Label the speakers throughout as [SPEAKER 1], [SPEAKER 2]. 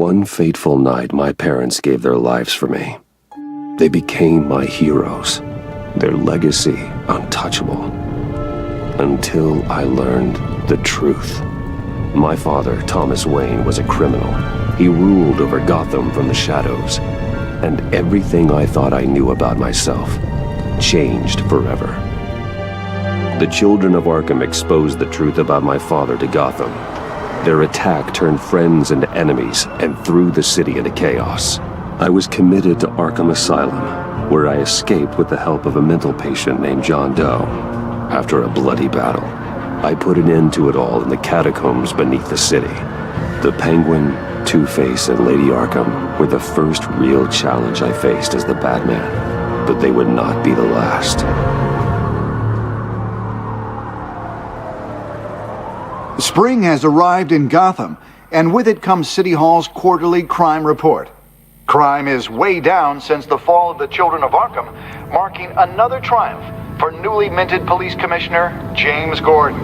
[SPEAKER 1] One fateful night, my parents gave their lives for me. They became my heroes, their legacy untouchable. Until I learned the truth. My father, Thomas Wayne, was a criminal. He ruled over Gotham from the shadows. And everything I thought I knew about myself changed forever. The children of Arkham exposed the truth about my father to Gotham. Their attack turned friends into enemies and threw the city into chaos. I was committed to Arkham Asylum, where I escaped with the help of a mental patient named John Doe. After a bloody battle, I put an end to it all in the catacombs beneath the city. The Penguin, Two-Face, and Lady Arkham were the first real challenge I faced as the Batman, but they would not be the last.
[SPEAKER 2] Spring has arrived in Gotham, and with it comes City Hall's quarterly crime report. Crime is way down since the fall of the Children of Arkham, marking another triumph for newly minted Police Commissioner James Gordon.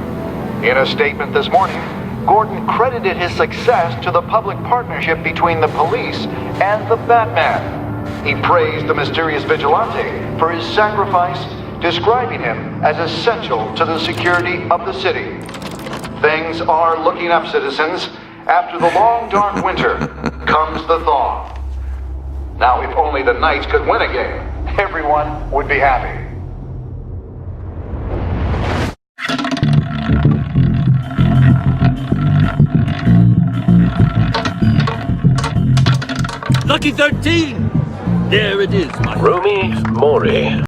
[SPEAKER 2] In a statement this morning, Gordon credited his success to the public partnership between the police and the Batman. He praised the mysterious vigilante for his sacrifice, describing him as essential to the security of the city. Things are looking up, citizens. After the long, dark winter comes the thaw. Now, if only the Knights could win a game, everyone would be happy.
[SPEAKER 3] Lucky 13! There it is, my...
[SPEAKER 4] Rumi Mori,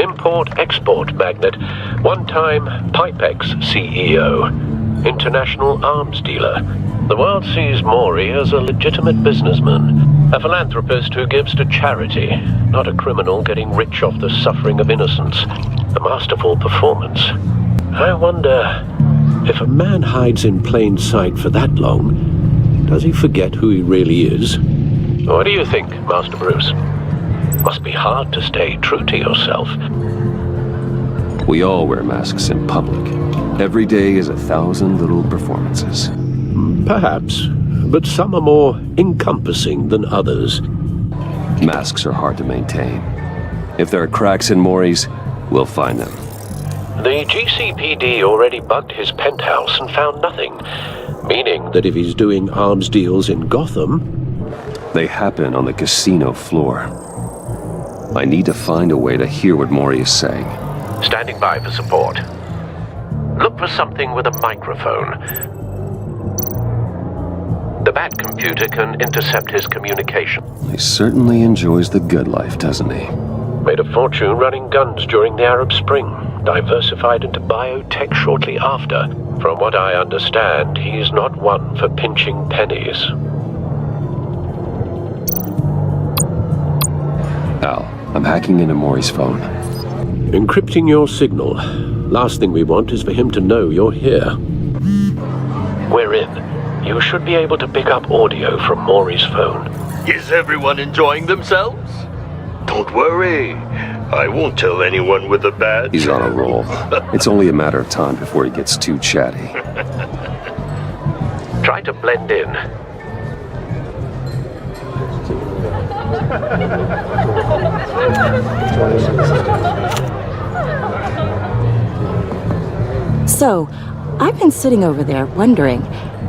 [SPEAKER 4] import-export magnate, one-time Pipex CEO, international arms dealer. The world sees Mori as a legitimate businessman, a philanthropist who gives to charity, not a criminal getting rich off the suffering of innocence. A masterful performance. I wonder, if a man hides in plain sight for that long, does he forget who he really is? What do you think, Master Bruce? Must be hard to stay true to yourself.
[SPEAKER 1] We all wear masks in public. Every day is 1,000 little performances.
[SPEAKER 4] Perhaps, but some are more encompassing than others.
[SPEAKER 1] Masks are hard to maintain. If there are cracks in Mori's, we'll find them.
[SPEAKER 4] The GCPD already bugged his penthouse and found nothing, meaning that if he's doing arms deals in Gotham...
[SPEAKER 1] They happen on the casino floor. I need to find a way to hear what Mori is saying.
[SPEAKER 4] Standing by for support. Look for something with a microphone. The Bat computer can intercept his communication.
[SPEAKER 1] He certainly enjoys the good life, doesn't he?
[SPEAKER 4] Made a fortune running guns during the Arab Spring. Diversified into biotech shortly after. From what I understand, he's not one for pinching pennies.
[SPEAKER 1] Al, I'm hacking into Mori's phone.
[SPEAKER 4] Encrypting your signal. Last thing we want is for him to know you're here. We're in. You should be able to pick up audio from Mori's phone.
[SPEAKER 3] Is everyone enjoying themselves?
[SPEAKER 5] Don't worry. I won't tell anyone with a bat.
[SPEAKER 1] He's on a roll. It's only a matter of time before he gets too chatty.
[SPEAKER 4] Try to blend in.
[SPEAKER 6] So, I've been sitting over there wondering,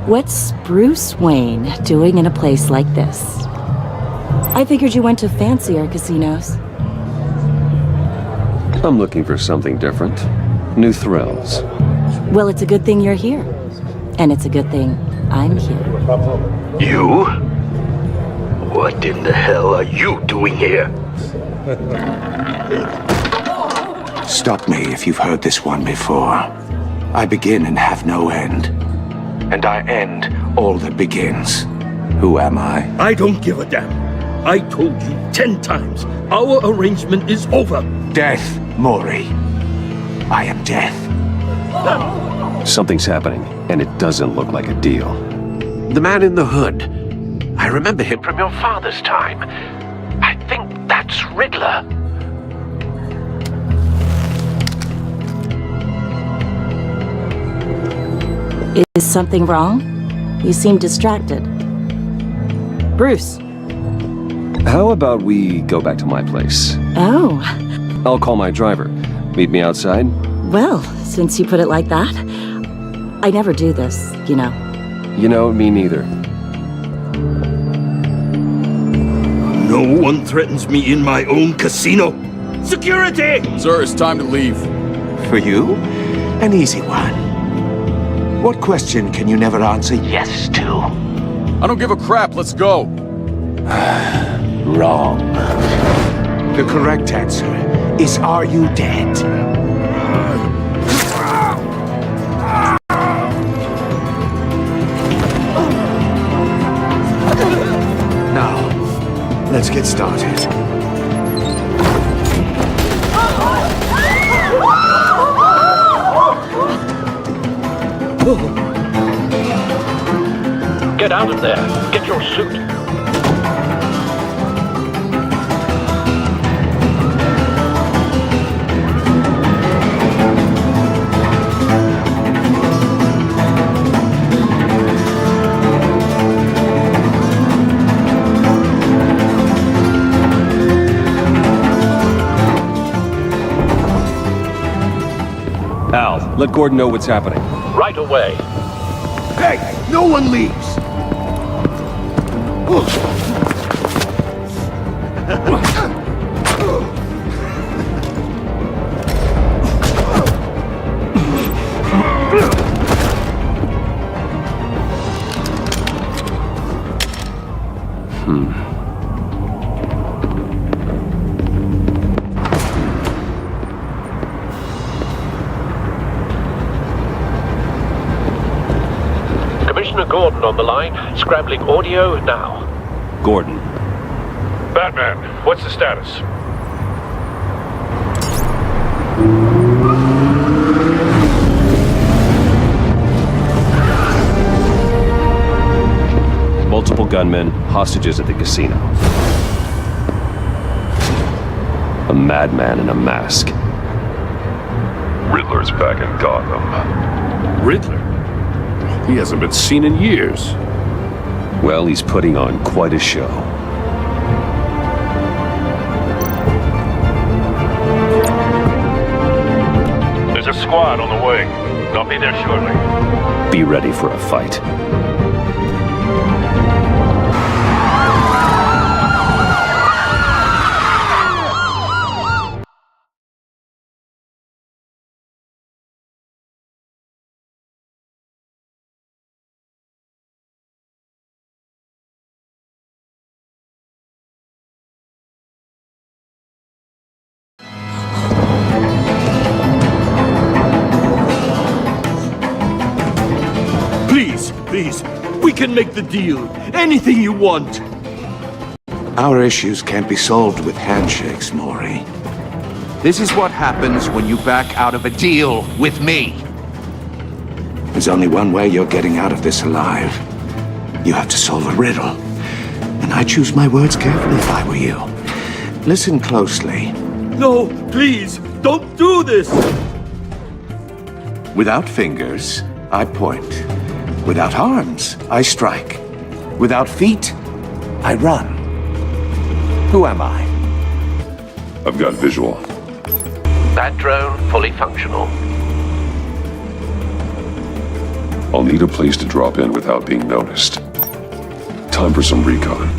[SPEAKER 6] what's Bruce Wayne doing in a place like this? I figured you went to fancier casinos.
[SPEAKER 1] I'm looking for something different. New thrills.
[SPEAKER 6] Well, it's a good thing you're here. And it's a good thing I'm here.
[SPEAKER 5] You? What in the hell are you doing here?
[SPEAKER 2] Stop me if you've heard this one before. I begin and have no end. And I end all that begins. Who am I?
[SPEAKER 3] I don't give a damn. I told you 10 times. Our arrangement is over.
[SPEAKER 2] Death, Mori. I am death.
[SPEAKER 1] Something's happening, and it doesn't look like a deal.
[SPEAKER 4] The man in the hood. I remember him from your father's time. I think that's Riddler.
[SPEAKER 6] Is something wrong? You seem distracted. Bruce.
[SPEAKER 1] How about we go back to my place?
[SPEAKER 6] Oh,
[SPEAKER 1] I'll call my driver. Meet me outside?
[SPEAKER 6] well, since you put it like that, I never do this, you know.
[SPEAKER 1] You know, me neither.
[SPEAKER 3] No one threatens me in my own casino. Security!
[SPEAKER 7] Sir, it's time to leave.
[SPEAKER 8] For you, an easy one. What question can you never answer yes to?
[SPEAKER 7] I don't give a crap, let's go.
[SPEAKER 8] Wrong. The correct answer is, are you dead? Now, let's get started.
[SPEAKER 4] Get out of there. Get your suit.
[SPEAKER 1] Al, let Gordon know what's happening.
[SPEAKER 4] Right away.
[SPEAKER 8] Hey, no one leaves!
[SPEAKER 4] Commissioner Gordon on the line. Scrambling audio now.
[SPEAKER 1] Gordon.
[SPEAKER 9] Batman, what's the status?
[SPEAKER 1] Multiple gunmen, hostages at the casino. A madman in a mask.
[SPEAKER 9] Riddler's back in Gotham.
[SPEAKER 3] Riddler? He hasn't been seen in years.
[SPEAKER 1] Well, he's putting on quite a show.
[SPEAKER 9] There's a squad on the way. They'll be there shortly.
[SPEAKER 1] Be ready for a fight.
[SPEAKER 3] Please, we can make the deal. Anything you want.
[SPEAKER 8] Our issues can't be solved with handshakes, Maury. This is what happens when you back out of a deal with me. There's only one way you're getting out of this alive. You have to solve a riddle. And I choose my words carefully if I were you. Listen closely.
[SPEAKER 3] No, please, don't do this.
[SPEAKER 8] Without fingers, I point. Without arms, I strike. Without feet, I run. Who am I?
[SPEAKER 9] I've got visual.
[SPEAKER 4] That drone fully functional.
[SPEAKER 9] I'll need a place to drop in without being noticed. Time for some recon.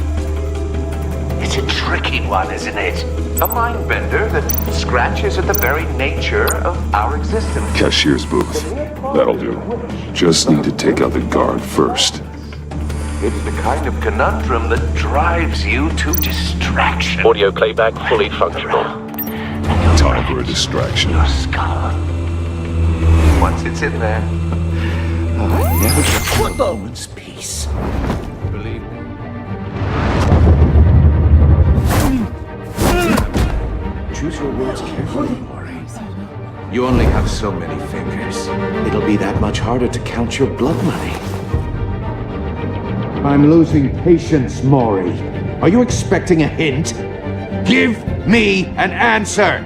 [SPEAKER 5] It's a tricky one, isn't it? A mind bender that scratches at the very nature of our existence.
[SPEAKER 9] Cashier's booth. That'll do. Just need to take out the guard first.
[SPEAKER 5] It's the kind of conundrum that drives you to distraction.
[SPEAKER 4] Audio playback fully functional.
[SPEAKER 9] Time for a distraction.
[SPEAKER 5] Your skull. Once it's in there, I never get a moment's peace. Believe me.
[SPEAKER 8] Choose your words carefully, Maury. You only have so many fingers. It'll be that much harder to count your blood money. I'm losing patience, Maury. Are you expecting a hint? Give me an answer!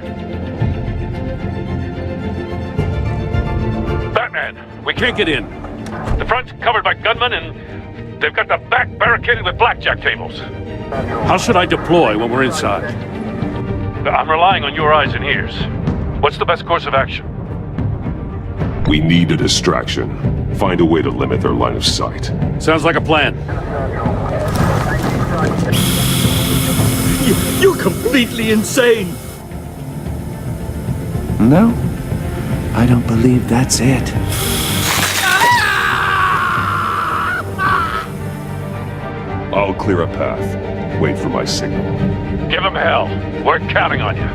[SPEAKER 9] Batman, we can't get in. The front's covered by gunmen and
[SPEAKER 3] They've got the back barricaded with blackjack tables. How should I deploy when we're inside? I'm relying on your eyes and ears. What's the best course of action?
[SPEAKER 9] We need a distraction. Find a way to limit their line of sight.
[SPEAKER 3] Sounds like a plan. You're completely insane!
[SPEAKER 8] No, I don't believe that's it.
[SPEAKER 9] I'll clear a path. Wait for my signal.
[SPEAKER 3] Give him hell. We're counting on you.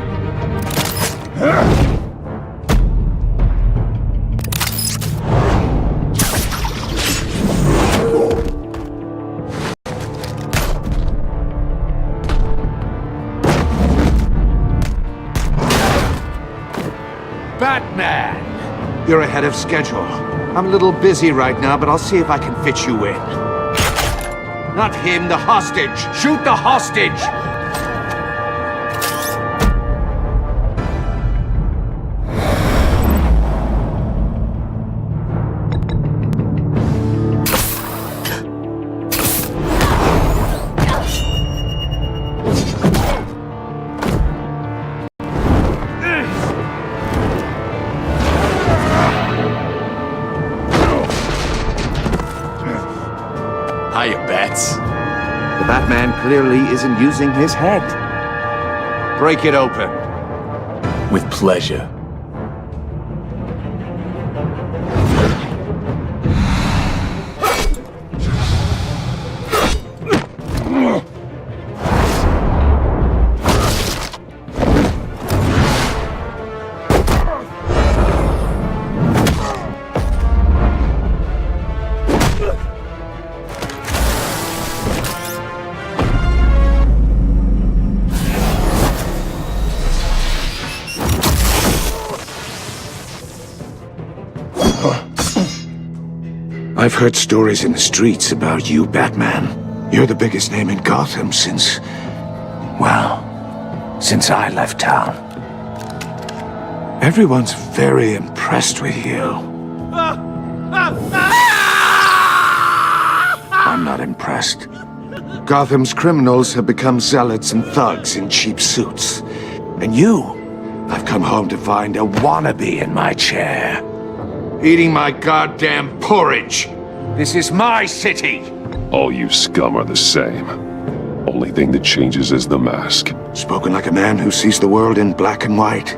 [SPEAKER 8] Batman! You're ahead of schedule. I'm a little busy right now, but I'll see if I can fit you in. Not him, the hostage! Shoot the hostage!
[SPEAKER 7] Hiya, Bats.
[SPEAKER 8] The Batman clearly isn't using his head. Break it open.
[SPEAKER 7] With pleasure.
[SPEAKER 8] I've heard stories in the streets about you, Batman. You're the biggest name in Gotham since I left town. Everyone's very impressed with you. I'm not impressed. Gotham's criminals have become zealots and thugs in cheap suits. And you, I've come home to find a wannabe in my chair. Eating my goddamn porridge. This is my city.
[SPEAKER 9] All you scum are the same. Only thing that changes is the mask.
[SPEAKER 8] Spoken like a man who sees the world in black and white.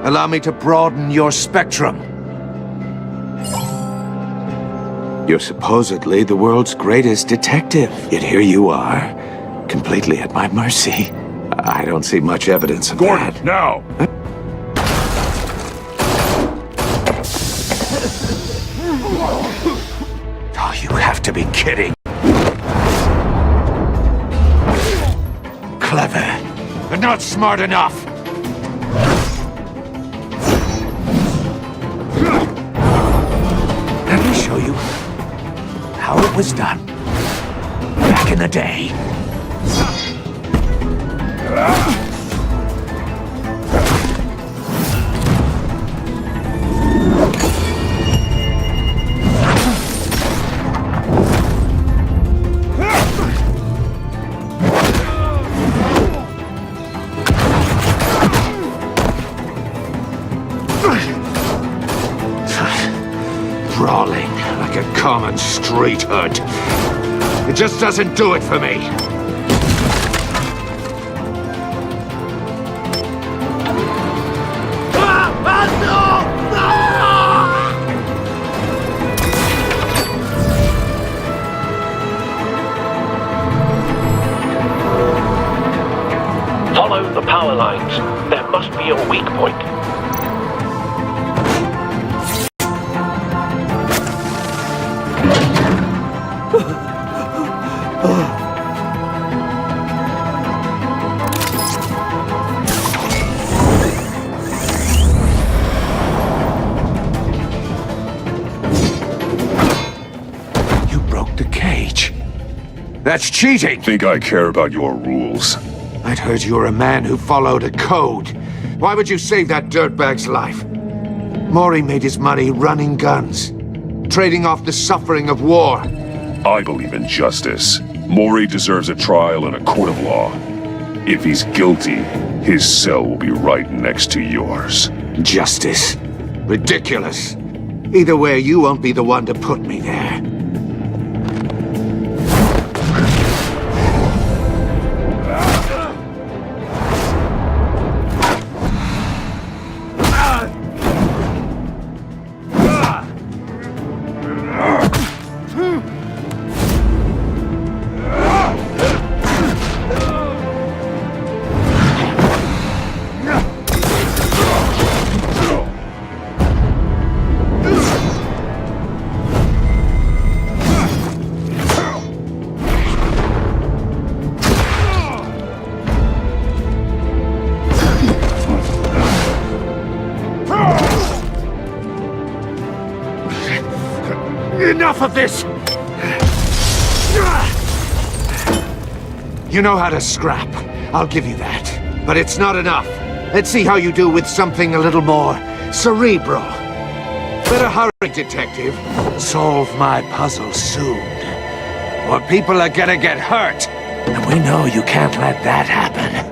[SPEAKER 8] Allow me to broaden your spectrum. You're supposedly the world's greatest detective, yet here you are, completely at my mercy. I don't see much evidence of
[SPEAKER 9] Gordon,
[SPEAKER 8] that.
[SPEAKER 9] now!
[SPEAKER 8] Oh, you have to be kidding. Clever, but not smart enough. Let me show you how it was done back in the day. Brawling like a common street hood. It just doesn't do it for me.
[SPEAKER 4] Follow the power lines. There must be a weak point.
[SPEAKER 8] You broke the cage. That's cheating!
[SPEAKER 9] Think I care about your rules?
[SPEAKER 8] I'd heard you were a man who followed a code. Why would you save that dirtbag's life? Maury made his money running guns, trading off the suffering of war.
[SPEAKER 9] I believe in justice. Mori deserves a trial in a court of law. If he's guilty, his cell will be right next to yours.
[SPEAKER 8] Justice. Ridiculous. Either way, you won't be the one to put me there. Enough of this! You know how to scrap. I'll give you that. But it's not enough. Let's see how you do with something a little more cerebral. Better hurry, detective. Solve my puzzle soon. Or people are gonna get hurt. And we know you can't let that happen.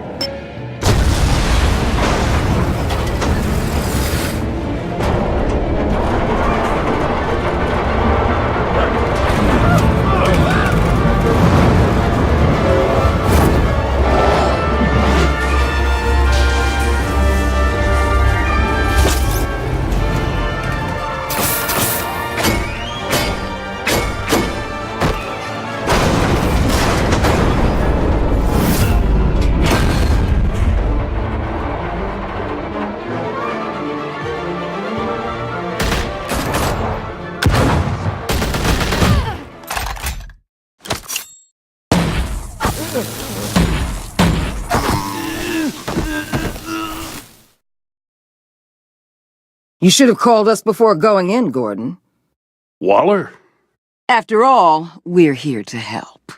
[SPEAKER 10] You should have called us before going in, Gordon.
[SPEAKER 3] Waller?
[SPEAKER 10] After all, we're here to help.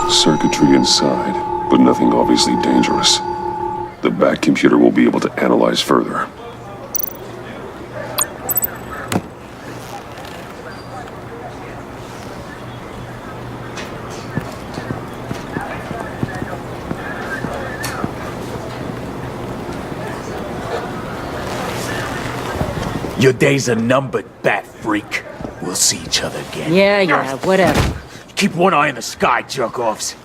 [SPEAKER 9] Circuitry inside, but nothing obviously dangerous. The back computer will be able to analyze further.
[SPEAKER 7] Your days are numbered, bat freak. We'll see each other again.
[SPEAKER 6] Yeah, whatever.
[SPEAKER 7] Keep one eye in the sky, jerk-offs.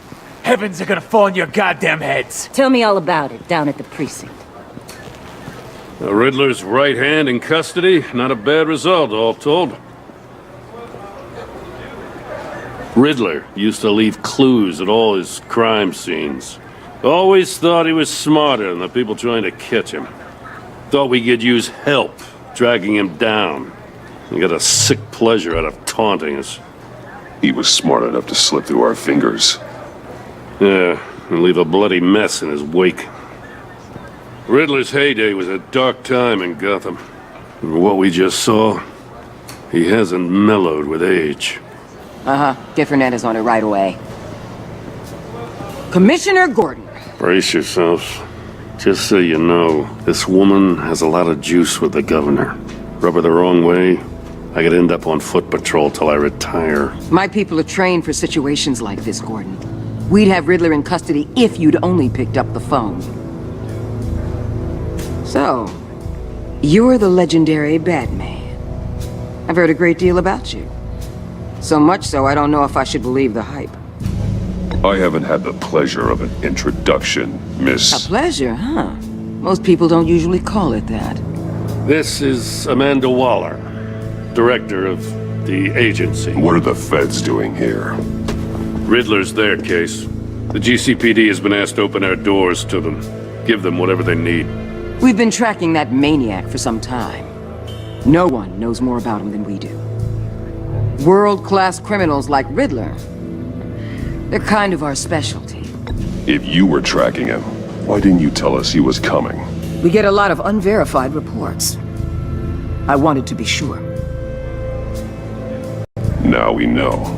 [SPEAKER 7] Heavens are gonna fall on your goddamn heads.
[SPEAKER 6] Tell me all about it down at the precinct.
[SPEAKER 3] The Riddler's right hand in custody. Not a bad result, all told. Riddler used to leave clues at all his crime scenes. Always thought he was smarter than the people trying to catch him. Thought we could use help, dragging him down. He got a sick pleasure out of taunting us.
[SPEAKER 9] He was smart enough to slip through our fingers.
[SPEAKER 3] Yeah, and leave a bloody mess in his wake. Riddler's heyday was a dark time in Gotham. And what we just saw, he hasn't mellowed with age.
[SPEAKER 10] Different is on it right away. Commissioner Gordon.
[SPEAKER 3] Brace yourselves. Just so you know, this woman has a lot of juice with the governor. Rub her the wrong way, I could end up on foot patrol till I retire.
[SPEAKER 10] My people are trained for situations like this, Gordon. We'd have Riddler in custody if you'd only picked up the phone. So, you're the legendary Batman. I've heard a great deal about you. So much so, I don't know if I should believe the hype.
[SPEAKER 9] I haven't had the pleasure of an introduction, Miss...
[SPEAKER 10] A pleasure, huh? Most people don't usually call it that.
[SPEAKER 3] This is Amanda Waller, director of the agency.
[SPEAKER 9] What are the feds doing here?
[SPEAKER 3] Riddler's their case. The GCPD has been asked to open our doors to them. Give them whatever they need.
[SPEAKER 10] We've been tracking that maniac for some time. No one knows more about him than we do. World-class criminals like Riddler. They're kind of our specialty.
[SPEAKER 9] If you were tracking him, why didn't you tell us he was coming?
[SPEAKER 10] We get a lot of unverified reports. I wanted to be sure.
[SPEAKER 9] Now we know.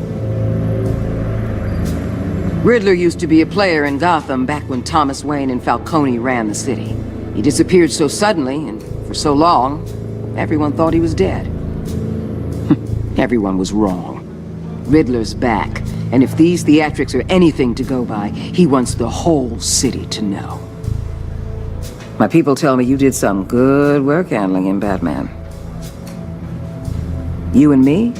[SPEAKER 10] Riddler used to be a player in Gotham back when Thomas Wayne and Falcone ran the city. He disappeared so suddenly and for so long, everyone thought he was dead. Everyone was wrong. Riddler's back, and if these theatrics are anything to go by, he wants the whole city to know. My people tell me you did some good work handling him, Batman. You and me?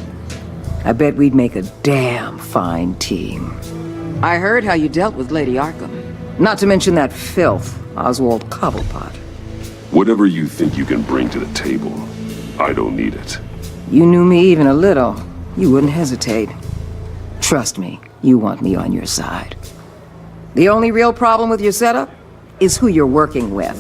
[SPEAKER 10] I bet we'd make a damn fine team. I heard how you dealt with Lady Arkham. Not to mention that filth, Oswald Cobblepot.
[SPEAKER 9] Whatever you think you can bring to the table, I don't need it.
[SPEAKER 10] You knew me even a little, you wouldn't hesitate. Trust me, you want me on your side. The only real problem with your setup is who you're working with.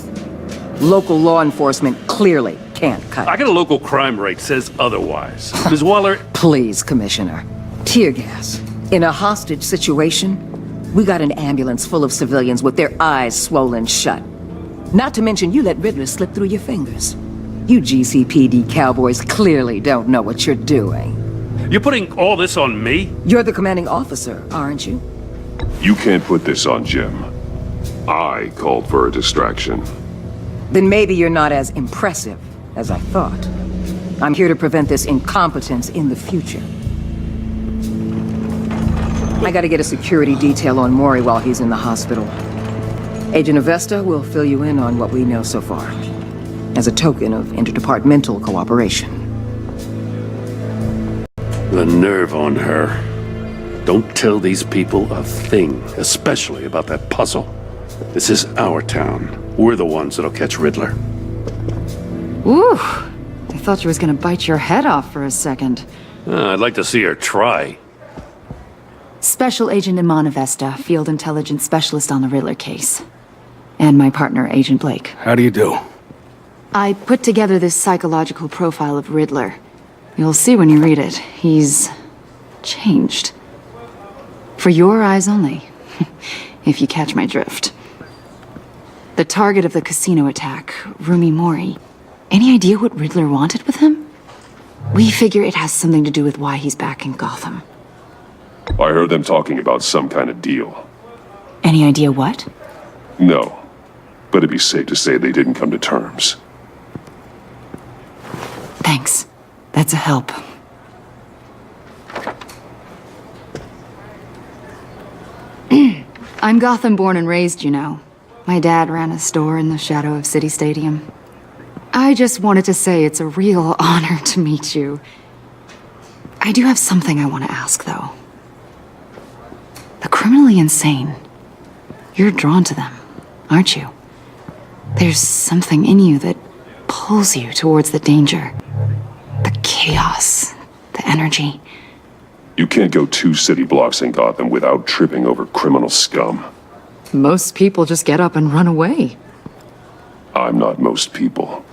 [SPEAKER 10] Local law enforcement clearly can't cut it.
[SPEAKER 3] I got a local crime rate says otherwise. Ms. Waller...
[SPEAKER 10] Please, Commissioner. Tear gas. In a hostage situation, we got an ambulance full of civilians with their eyes swollen shut. Not to mention you let Riddler slip through your fingers. You GCPD cowboys clearly don't know what you're doing.
[SPEAKER 3] You're putting all this on me?
[SPEAKER 10] You're the commanding officer, aren't you?
[SPEAKER 9] You can't put this on Jim. I called for a distraction.
[SPEAKER 10] Then maybe you're not as impressive as I thought. I'm here to prevent this incompetence in the future. I gotta get a security detail on Maury while he's in the hospital. Agent Avesta will fill you in on what we know so far, as a token of interdepartmental cooperation.
[SPEAKER 3] The nerve on her. Don't tell these people a thing, especially about that puzzle. This is our town. We're the ones that'll catch Riddler.
[SPEAKER 11] Ooh, I thought you was gonna bite your head off for a second.
[SPEAKER 3] I'd like to see her try.
[SPEAKER 11] Special Agent Iman Avesta, Field Intelligence Specialist on the Riddler case. And my partner, Agent Blake.
[SPEAKER 7] How do you do?
[SPEAKER 11] I put together this psychological profile of Riddler. You'll see when you read it. He's changed. For your eyes only, if you catch my drift. The target of the casino attack, Rumi Mori. Any idea what Riddler wanted with him? We figure it has something to do with why he's back in Gotham.
[SPEAKER 9] I heard them talking about some kind of deal.
[SPEAKER 11] Any idea what?
[SPEAKER 9] No, but it'd be safe to say they didn't come to terms.
[SPEAKER 11] Thanks. That's a help. I'm Gotham born and raised, you know. My dad ran a store in the shadow of City Stadium. I just wanted to say it's a real honor to meet you. I do have something I want to ask, though. The criminally insane. You're drawn to them, aren't you? There's something in you that pulls you towards the danger. The chaos, the energy.
[SPEAKER 9] You can't go 2 city blocks in Gotham without tripping over criminal scum.
[SPEAKER 11] Most people just get up and run away.
[SPEAKER 9] I'm not most people.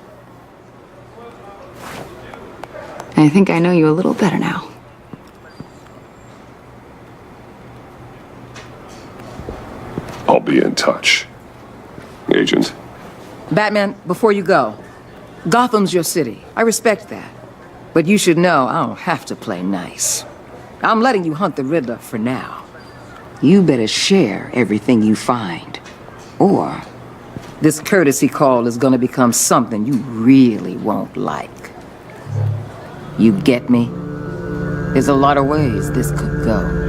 [SPEAKER 11] I think I know you a little better now.
[SPEAKER 9] I'll be in touch. Agent.
[SPEAKER 10] Batman, before you go, Gotham's your city. I respect that. But you should know I don't have to play nice. I'm letting you hunt the Riddler for now. You better share everything you find. Or this courtesy call is gonna become something you really won't like. You get me? There's a lot of ways this could go.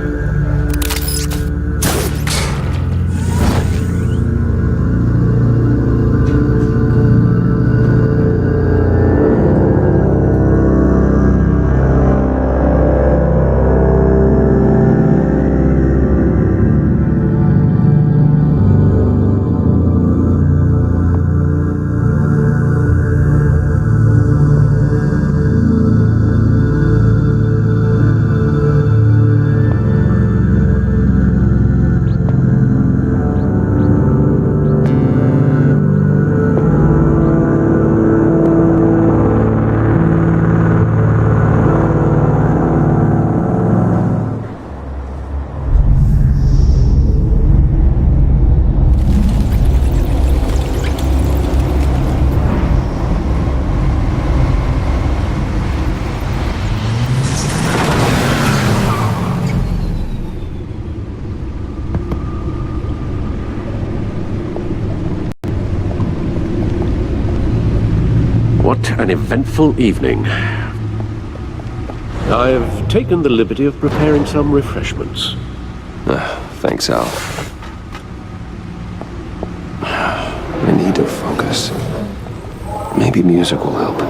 [SPEAKER 4] What an eventful evening. I've taken the liberty of preparing some refreshments.
[SPEAKER 1] Thanks, Al. I need to focus. Maybe music will help.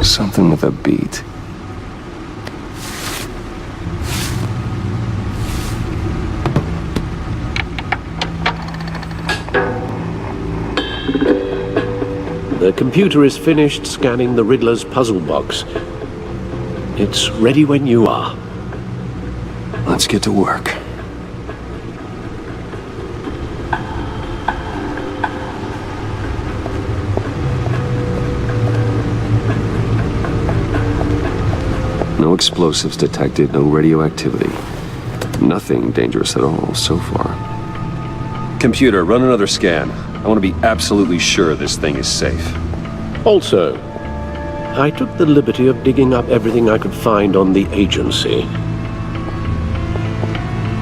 [SPEAKER 1] Something with a beat.
[SPEAKER 4] The computer is finished scanning the Riddler's puzzle box. It's ready when you are.
[SPEAKER 1] Let's get to work. No explosives detected, no radioactivity. Nothing dangerous at all so far. Computer, run another scan. I want to be absolutely sure this thing is safe.
[SPEAKER 4] Also, I took the liberty of digging up everything I could find on the agency.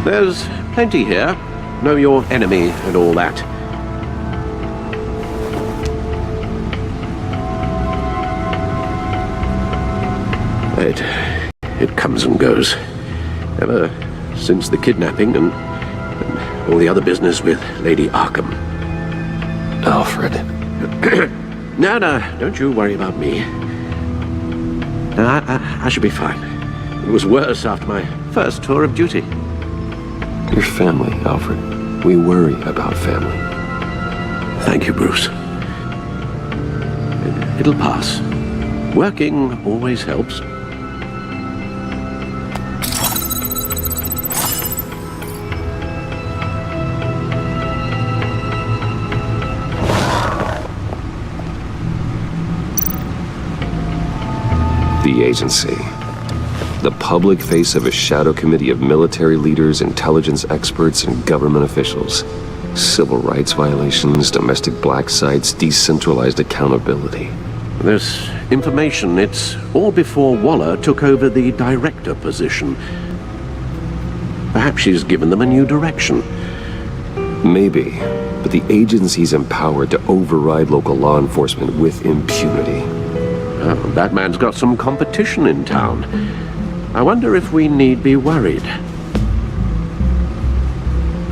[SPEAKER 4] There's plenty here. Know your enemy and all that. It comes and goes. Ever since the kidnapping and all the other business with Lady Arkham.
[SPEAKER 1] Alfred.
[SPEAKER 4] No, don't you worry about me. I should be fine. It was worse after my first tour of duty.
[SPEAKER 1] Your family, Alfred. We worry about family.
[SPEAKER 4] Thank you, Bruce. It'll pass. Working always helps.
[SPEAKER 1] The agency. The public face of a shadow committee of military leaders, intelligence experts, and government officials. Civil rights violations, domestic black sites, decentralized accountability.
[SPEAKER 4] This information, it's all before Waller took over the director position. Perhaps she's given them a new direction.
[SPEAKER 1] Maybe, but the agency's empowered to override local law enforcement with impunity.
[SPEAKER 4] Oh, Batman's got some competition in town. I wonder if we need be worried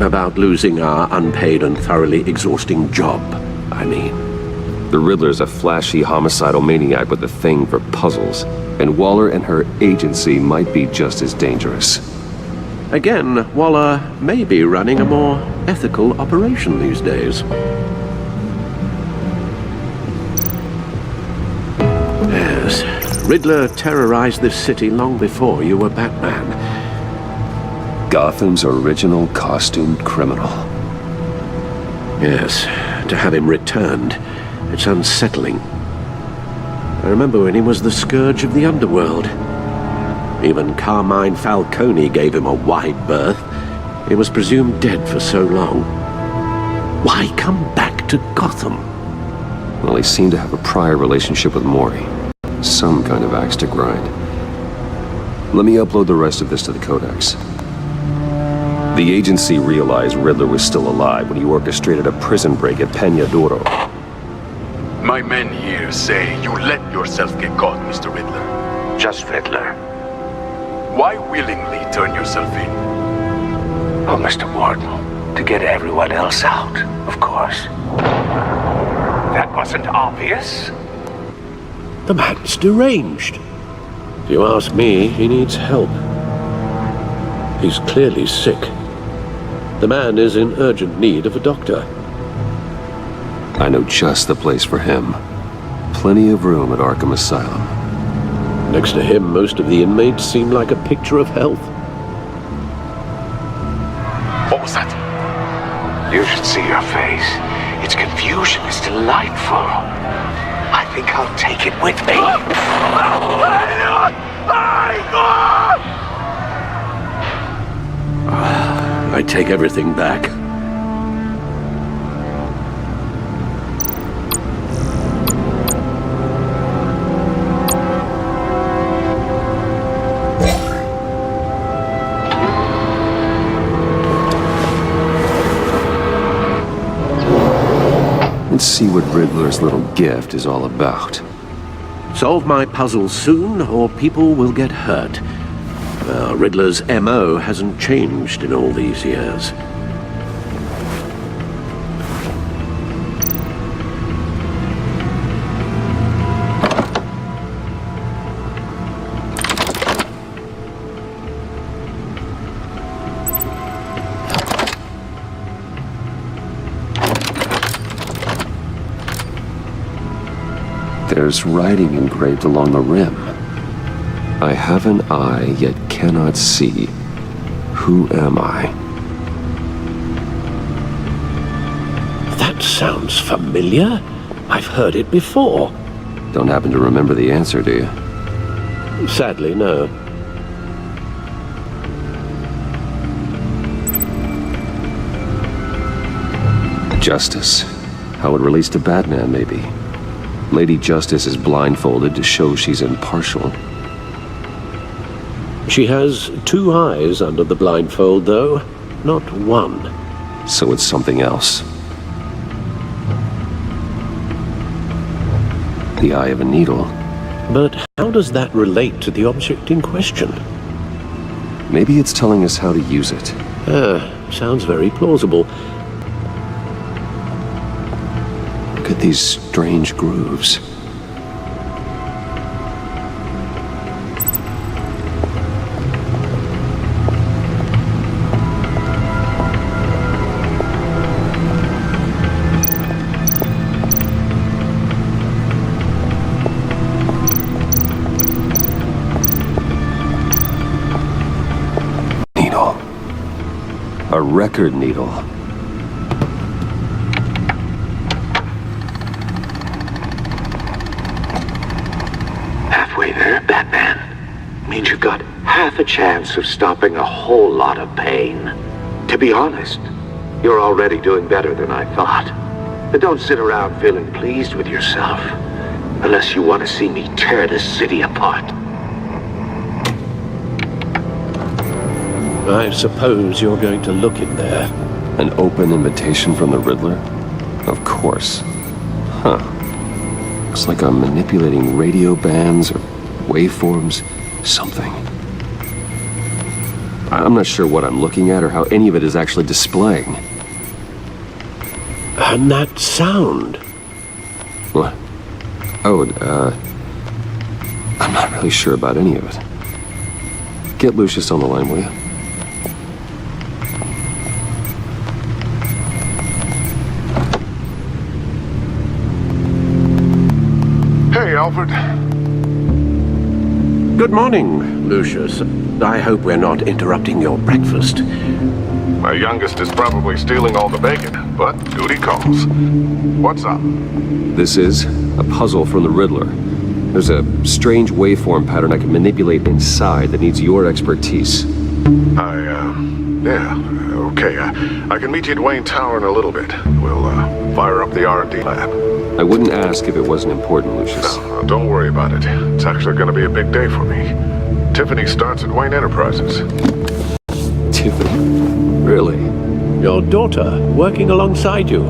[SPEAKER 4] about losing our unpaid and thoroughly exhausting job, I mean.
[SPEAKER 1] The Riddler's a flashy homicidal maniac with a thing for puzzles, and Waller and her agency might be just as dangerous.
[SPEAKER 4] Again, Waller may be running a more ethical operation these days. Yes, Riddler terrorized this city long before you were Batman.
[SPEAKER 1] Gotham's original costumed criminal.
[SPEAKER 4] Yes, to have him returned, it's unsettling. I remember when he was the scourge of the underworld. Even Carmine Falcone gave him a wide berth. He was presumed dead for so long. Why come back to Gotham?
[SPEAKER 1] Well, he seemed to have a prior relationship with Mori. Some kind of axe to grind. Let me upload the rest of this to the Codex. The agency realized Riddler was still alive when he orchestrated a prison break at Peña Duro.
[SPEAKER 12] My men here say you let yourself get caught, Mr. Riddler.
[SPEAKER 13] Just Riddler.
[SPEAKER 12] Why willingly turn yourself in?
[SPEAKER 13] Oh, Mr. Warden, to get everyone else out, of course. That wasn't obvious.
[SPEAKER 4] The man's deranged. If you ask me, he needs help. He's clearly sick. The man is in urgent need of a doctor.
[SPEAKER 1] I know just the place for him. Plenty of room at Arkham Asylum.
[SPEAKER 4] Next to him, most of the inmates seem like a picture of health.
[SPEAKER 12] What was that?
[SPEAKER 13] You should see your face. Its confusion is delightful. I think I'll take it with me.
[SPEAKER 4] I take everything back.
[SPEAKER 1] Let's see what Riddler's little gift is all about.
[SPEAKER 4] Solve my puzzle soon, or people will get hurt. Riddler's MO hasn't changed in all these years.
[SPEAKER 1] There's writing engraved along the rim. I have an eye, yet cannot see. Who am I?
[SPEAKER 4] That sounds familiar. I've heard it before.
[SPEAKER 1] Don't happen to remember the answer, do you?
[SPEAKER 4] Sadly, no.
[SPEAKER 1] Justice. How it relates to Batman, maybe. Lady Justice is blindfolded to show she's impartial.
[SPEAKER 4] She has 2 eyes under the blindfold, though, not 1.
[SPEAKER 1] So it's something else. The eye of a needle.
[SPEAKER 4] But how does that relate to the object in question?
[SPEAKER 1] Maybe it's telling us how to use it.
[SPEAKER 4] Sounds very plausible.
[SPEAKER 1] Look at these strange grooves. Needle. A record needle.
[SPEAKER 13] Halfway there, Batman. Means you've got half a chance of stopping a whole lot of pain. To be honest, you're already doing better than I thought. But don't sit around feeling pleased with yourself, unless you want to see me tear this city apart.
[SPEAKER 4] I suppose you're going to look in there.
[SPEAKER 1] An open invitation from the Riddler? Of course. Huh. Looks like I'm manipulating radio bands or waveforms, something. I'm not sure what I'm looking at or how any of it is actually displaying.
[SPEAKER 4] And that sound?
[SPEAKER 1] What? Oh, I'm not really sure about any of it. Get Lucius on the line, will you?
[SPEAKER 14] Hey, Alfred.
[SPEAKER 4] Good morning, Lucius. I hope we're not interrupting your breakfast.
[SPEAKER 14] My youngest is probably stealing all the bacon, but duty calls. What's up?
[SPEAKER 1] This is a puzzle from the Riddler. There's a strange waveform pattern I can manipulate inside that needs your expertise.
[SPEAKER 14] Okay. I can meet you at Wayne Tower in a little bit. We'll, fire up the R&D lab.
[SPEAKER 1] I wouldn't ask if it wasn't important, Lucius.
[SPEAKER 14] No, don't worry about it. It's actually gonna be a big day for me. Tiffany starts at Wayne Enterprises.
[SPEAKER 1] Tiffany? Really?
[SPEAKER 4] Your daughter, working alongside you.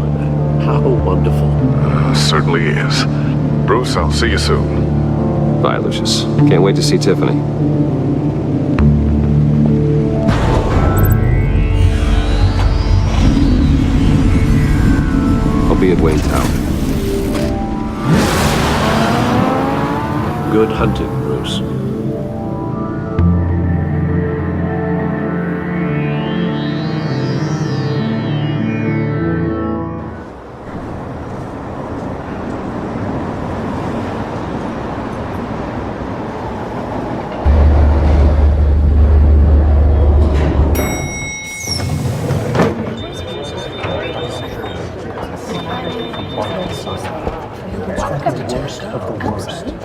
[SPEAKER 4] How wonderful.
[SPEAKER 14] Certainly is. Bruce, I'll see you soon.
[SPEAKER 1] Bye, Lucius. Can't wait to see Tiffany. I'll be at Wayne Tower.
[SPEAKER 4] Good hunting, Bruce.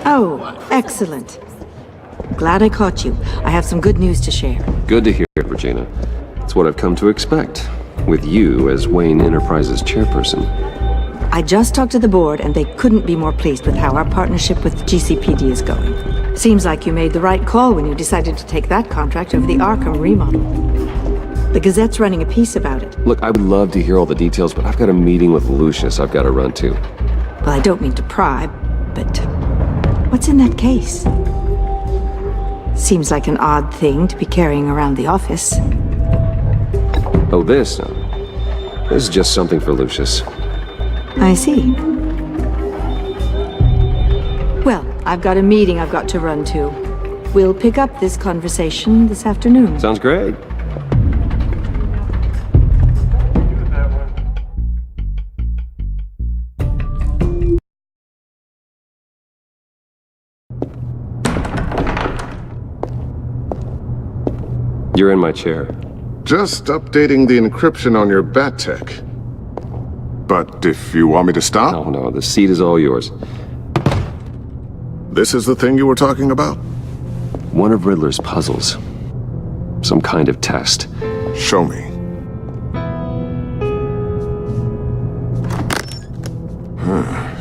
[SPEAKER 15] Oh, excellent. Glad I caught you. I have some good news to share.
[SPEAKER 1] Good to hear it, Regina. It's what I've come to expect, with you as Wayne Enterprises chairperson.
[SPEAKER 15] I just talked to the board, and they couldn't be more pleased with how our partnership with GCPD is going. Seems like you made the right call when you decided to take that contract over the Arkham remodel. The Gazette's running a piece about it.
[SPEAKER 1] Look, I would love to hear all the details, but I've got a meeting with Lucius I've got to run to.
[SPEAKER 15] Well, I don't mean to pry, but what's in that case? Seems like an odd thing to be carrying around the office.
[SPEAKER 1] Oh, this? No. This is just something for Lucius.
[SPEAKER 15] I see. Well, I've got a meeting I've got to run to. We'll pick up this conversation this afternoon.
[SPEAKER 1] Sounds great. You're in my chair.
[SPEAKER 14] Just updating the encryption on your bat tech. But if you want me to stop?
[SPEAKER 1] No, the seat is all yours.
[SPEAKER 14] This is the thing you were talking about?
[SPEAKER 1] One of Riddler's puzzles. Some kind of test.
[SPEAKER 14] Show me.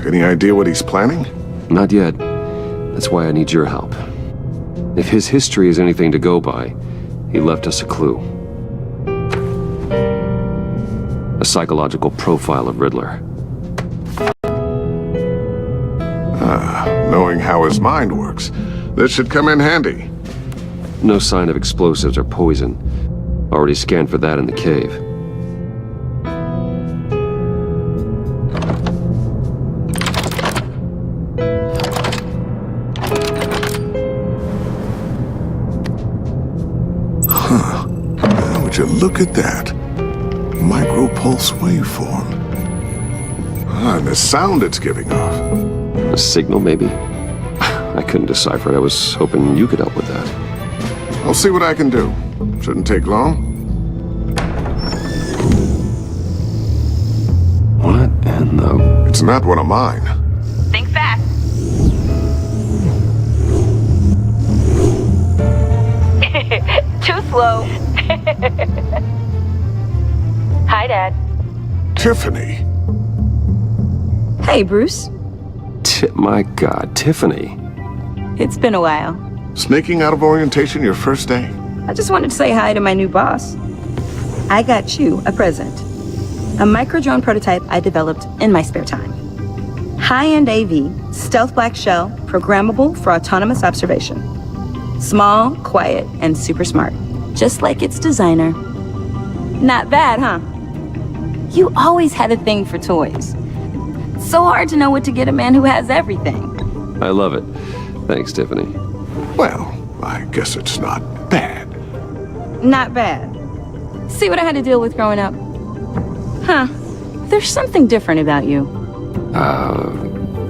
[SPEAKER 14] Any idea what he's planning?
[SPEAKER 1] Not yet. That's why I need your help. If his history is anything to go by, he left us a clue. A psychological profile of Riddler.
[SPEAKER 14] Knowing how his mind works, this should come in handy.
[SPEAKER 1] No sign of explosives or poison. Already scanned for that in the cave.
[SPEAKER 14] Would you look at that? Micro-pulse waveform. And the sound it's giving off.
[SPEAKER 1] A signal, maybe? I couldn't decipher it. I was hoping you could help with that.
[SPEAKER 14] I'll see what I can do. Shouldn't take long.
[SPEAKER 1] What in the...
[SPEAKER 14] It's not one of mine.
[SPEAKER 16] Think fast. Too slow. Hi, Dad.
[SPEAKER 14] Tiffany.
[SPEAKER 6] Hey, Bruce.
[SPEAKER 1] My God, Tiffany.
[SPEAKER 6] It's been a while.
[SPEAKER 14] Sneaking out of orientation your first day?
[SPEAKER 6] I just wanted to say hi to my new boss. I got you a present. A micro-drone prototype I developed in my spare time. High-end AV, stealth black shell, programmable for autonomous observation. Small, quiet, and super smart. Just like its designer. Not bad, huh? You always had a thing for toys. So hard to know what to get a man who has everything.
[SPEAKER 1] I love it. Thanks, Tiffany.
[SPEAKER 14] Well, I guess it's not bad.
[SPEAKER 6] Not bad. See what I had to deal with growing up? Huh. There's something different about you.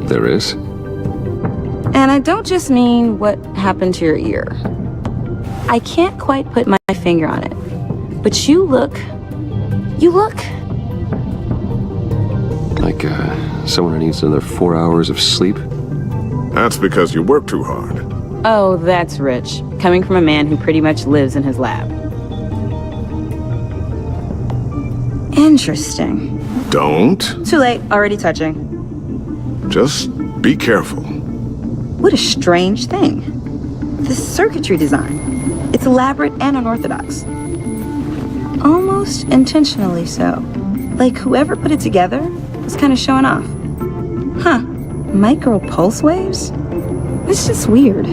[SPEAKER 1] There is?
[SPEAKER 6] And I don't just mean what happened to your ear. I can't quite put my finger on it. But you look...
[SPEAKER 1] Like, someone who needs another 4 hours of sleep?
[SPEAKER 14] That's because you work too hard.
[SPEAKER 6] Oh, that's rich. Coming from a man who pretty much lives in his lab. Interesting.
[SPEAKER 14] Don't.
[SPEAKER 6] Too late. Already touching.
[SPEAKER 14] Just be careful.
[SPEAKER 6] What a strange thing. The circuitry design. It's elaborate and unorthodox. Almost intentionally so. Like whoever put it together was kind of showing off. Huh. Micro pulse waves? It's just weird.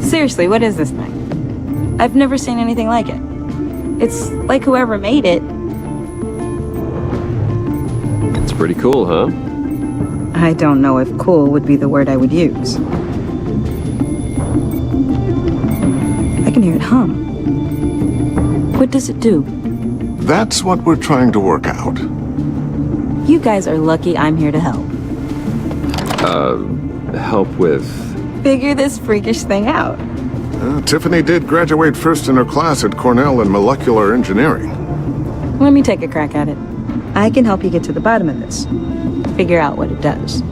[SPEAKER 6] Seriously, what is this thing? I've never seen anything like it. It's like whoever made it.
[SPEAKER 1] It's pretty cool, huh?
[SPEAKER 6] I don't know if cool would be the word I would use. I can hear it hum. What does it do?
[SPEAKER 14] That's what we're trying to work out.
[SPEAKER 6] You guys are lucky I'm here to help.
[SPEAKER 1] Help with...
[SPEAKER 6] Figure this freakish thing out.
[SPEAKER 14] Tiffany did graduate first in her class at Cornell in molecular engineering.
[SPEAKER 6] Let me take a crack at it. I can help you get to the bottom of this. Figure out what it does.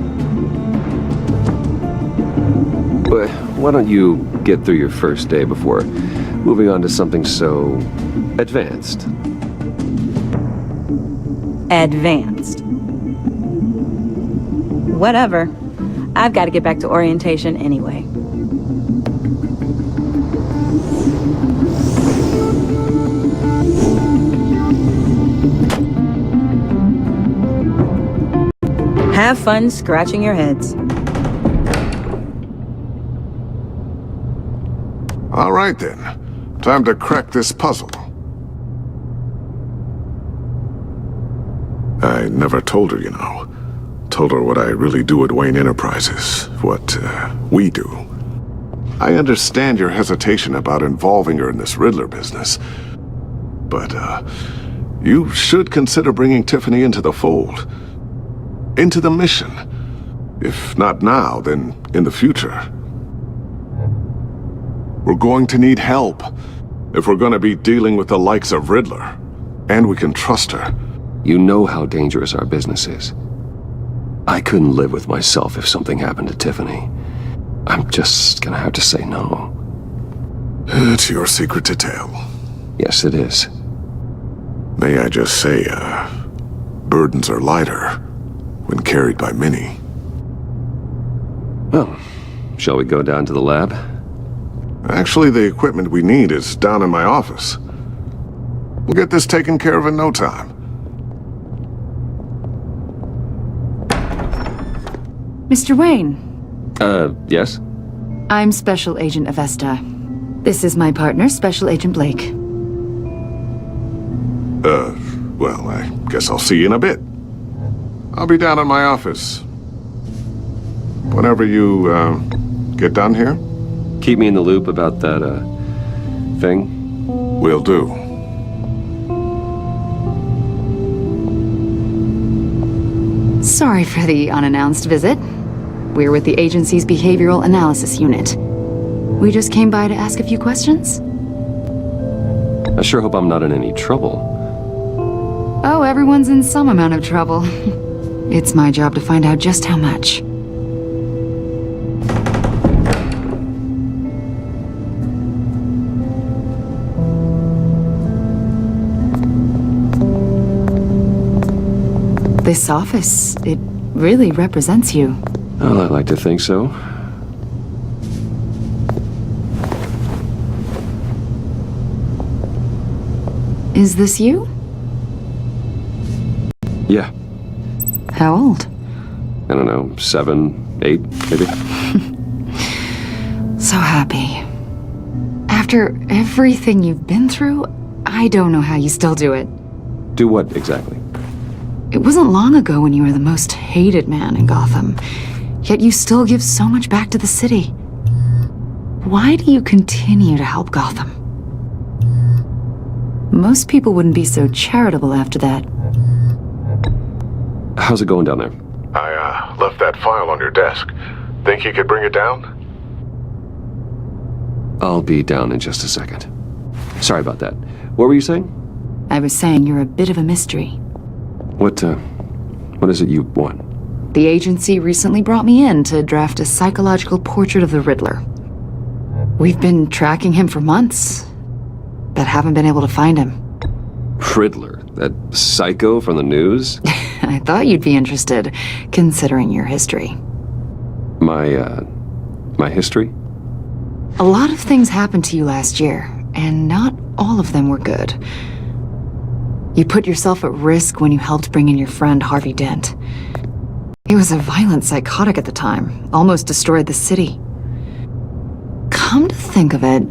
[SPEAKER 1] But why don't you get through your first day before moving on to something so... advanced?
[SPEAKER 6] Advanced. Whatever. I've got to get back to orientation anyway. Have fun scratching your heads.
[SPEAKER 14] All right then. Time to crack this puzzle. I never told her, you know. Told her what I really do at Wayne Enterprises. What, we do. I understand your hesitation about involving her in this Riddler business. But, you should consider bringing Tiffany into the fold. Into the mission. If not now, then in the future. We're going to need help if we're going to be dealing with the likes of Riddler. And we can trust her.
[SPEAKER 1] You know how dangerous our business is. I couldn't live with myself if something happened to Tiffany. I'm just gonna have to say no.
[SPEAKER 14] It's your secret to tell.
[SPEAKER 1] Yes, it is.
[SPEAKER 14] May I just say, burdens are lighter when carried by many.
[SPEAKER 1] Well, shall we go down to the lab?
[SPEAKER 14] Actually, the equipment we need is down in my office. We'll get this taken care of in no time.
[SPEAKER 11] Mr. Wayne.
[SPEAKER 1] Yes?
[SPEAKER 11] I'm Special Agent Avesta. This is my partner, Special Agent Blake.
[SPEAKER 14] Well, I guess I'll see you in a bit. I'll be down in my office. Whenever you, get done here?
[SPEAKER 1] Keep me in the loop about that, thing?
[SPEAKER 14] Will do.
[SPEAKER 11] Sorry for the unannounced visit. We're with the agency's Behavioral Analysis Unit. We just came by to ask a few questions.
[SPEAKER 1] I sure hope I'm not in any trouble.
[SPEAKER 11] Oh, everyone's in some amount of trouble. It's my job to find out just how much. This office, it really represents you.
[SPEAKER 1] Well, I'd like to think so.
[SPEAKER 11] Is this you?
[SPEAKER 1] Yeah.
[SPEAKER 11] How old?
[SPEAKER 1] I don't know, 7, 8, maybe?
[SPEAKER 11] So happy. After everything you've been through, I don't know how you still do it.
[SPEAKER 1] Do what, exactly?
[SPEAKER 11] It wasn't long ago when you were the most hated man in Gotham, yet you still give so much back to the city. Why do you continue to help Gotham? Most people wouldn't be so charitable after that.
[SPEAKER 1] How's it going down there?
[SPEAKER 14] I, left that file on your desk. Think you could bring it down?
[SPEAKER 1] I'll be down in just a second. Sorry about that. What were you saying?
[SPEAKER 11] I was saying you're a bit of a mystery.
[SPEAKER 1] What is it you want?
[SPEAKER 11] The agency recently brought me in to draft a psychological portrait of the Riddler. We've been tracking him for months, but haven't been able to find him.
[SPEAKER 1] Riddler? That psycho from the news?
[SPEAKER 11] I thought you'd be interested, considering your history.
[SPEAKER 1] My history?
[SPEAKER 11] A lot of things happened to you last year, and not all of them were good. You put yourself at risk when you helped bring in your friend Harvey Dent. He was a violent psychotic at the time, almost destroyed the city. Come to think of it,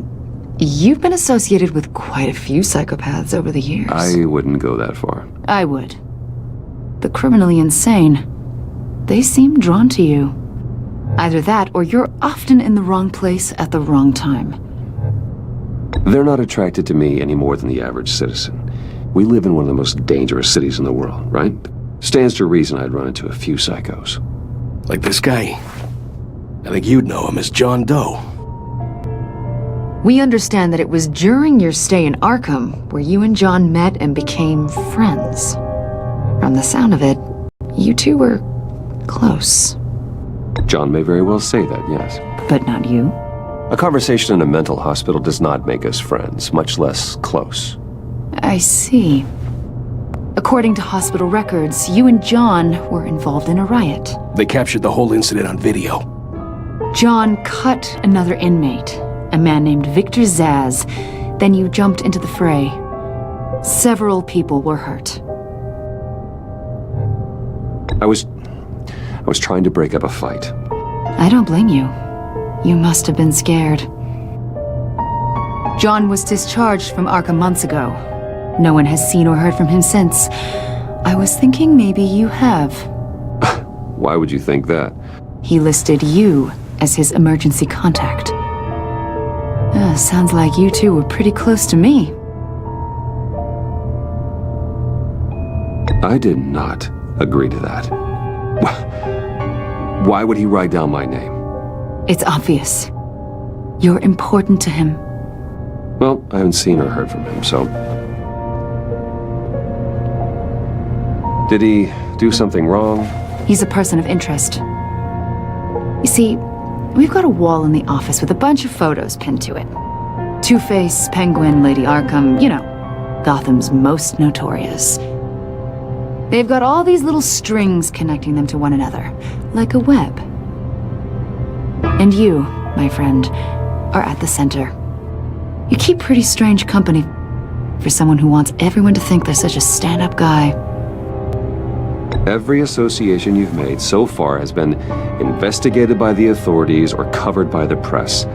[SPEAKER 11] you've been associated with quite a few psychopaths over the years.
[SPEAKER 1] I wouldn't go that far.
[SPEAKER 11] I would. The criminally insane, they seem drawn to you. Either that, or you're often in the wrong place at the wrong time.
[SPEAKER 1] They're not attracted to me any more than the average citizen. We live in one of the most dangerous cities in the world, right? Stands to reason I'd run into a few psychos.
[SPEAKER 17] Like this guy. I think you'd know him as John Doe.
[SPEAKER 11] We understand that it was during your stay in Arkham where you and John met and became friends. From the sound of it, you two were close.
[SPEAKER 1] John may very well say that, yes.
[SPEAKER 11] But not you.
[SPEAKER 1] A conversation in a mental hospital does not make us friends, much less close.
[SPEAKER 11] I see. According to hospital records, you and John were involved in a riot.
[SPEAKER 17] They captured the whole incident on video.
[SPEAKER 11] John cut another inmate, a man named Victor Zaz. Then you jumped into the fray. Several people were hurt.
[SPEAKER 1] I was was trying to break up a fight.
[SPEAKER 11] I don't blame you. You must have been scared. John was discharged from Arkham months ago. No one has seen or heard from him since. I was thinking maybe you have.
[SPEAKER 1] Why would you think that?
[SPEAKER 11] He listed you as his emergency contact. Sounds like you two were pretty close to me.
[SPEAKER 1] I did not agree to that. Why would he write down my name?
[SPEAKER 11] It's obvious. You're important to him.
[SPEAKER 1] Well, I haven't seen or heard from him, so... Did he do something wrong?
[SPEAKER 11] He's a person of interest. You see, we've got a wall in the office with a bunch of photos pinned to it. Two-Face, Penguin, Lady Arkham, you know, Gotham's most notorious. They've got all these little strings connecting them to one another, like a web. And you, my friend, are at the center. You keep pretty strange company for someone who wants everyone to think they're such a stand-up guy.
[SPEAKER 1] Every association you've made so far has been investigated by the authorities or covered by the press.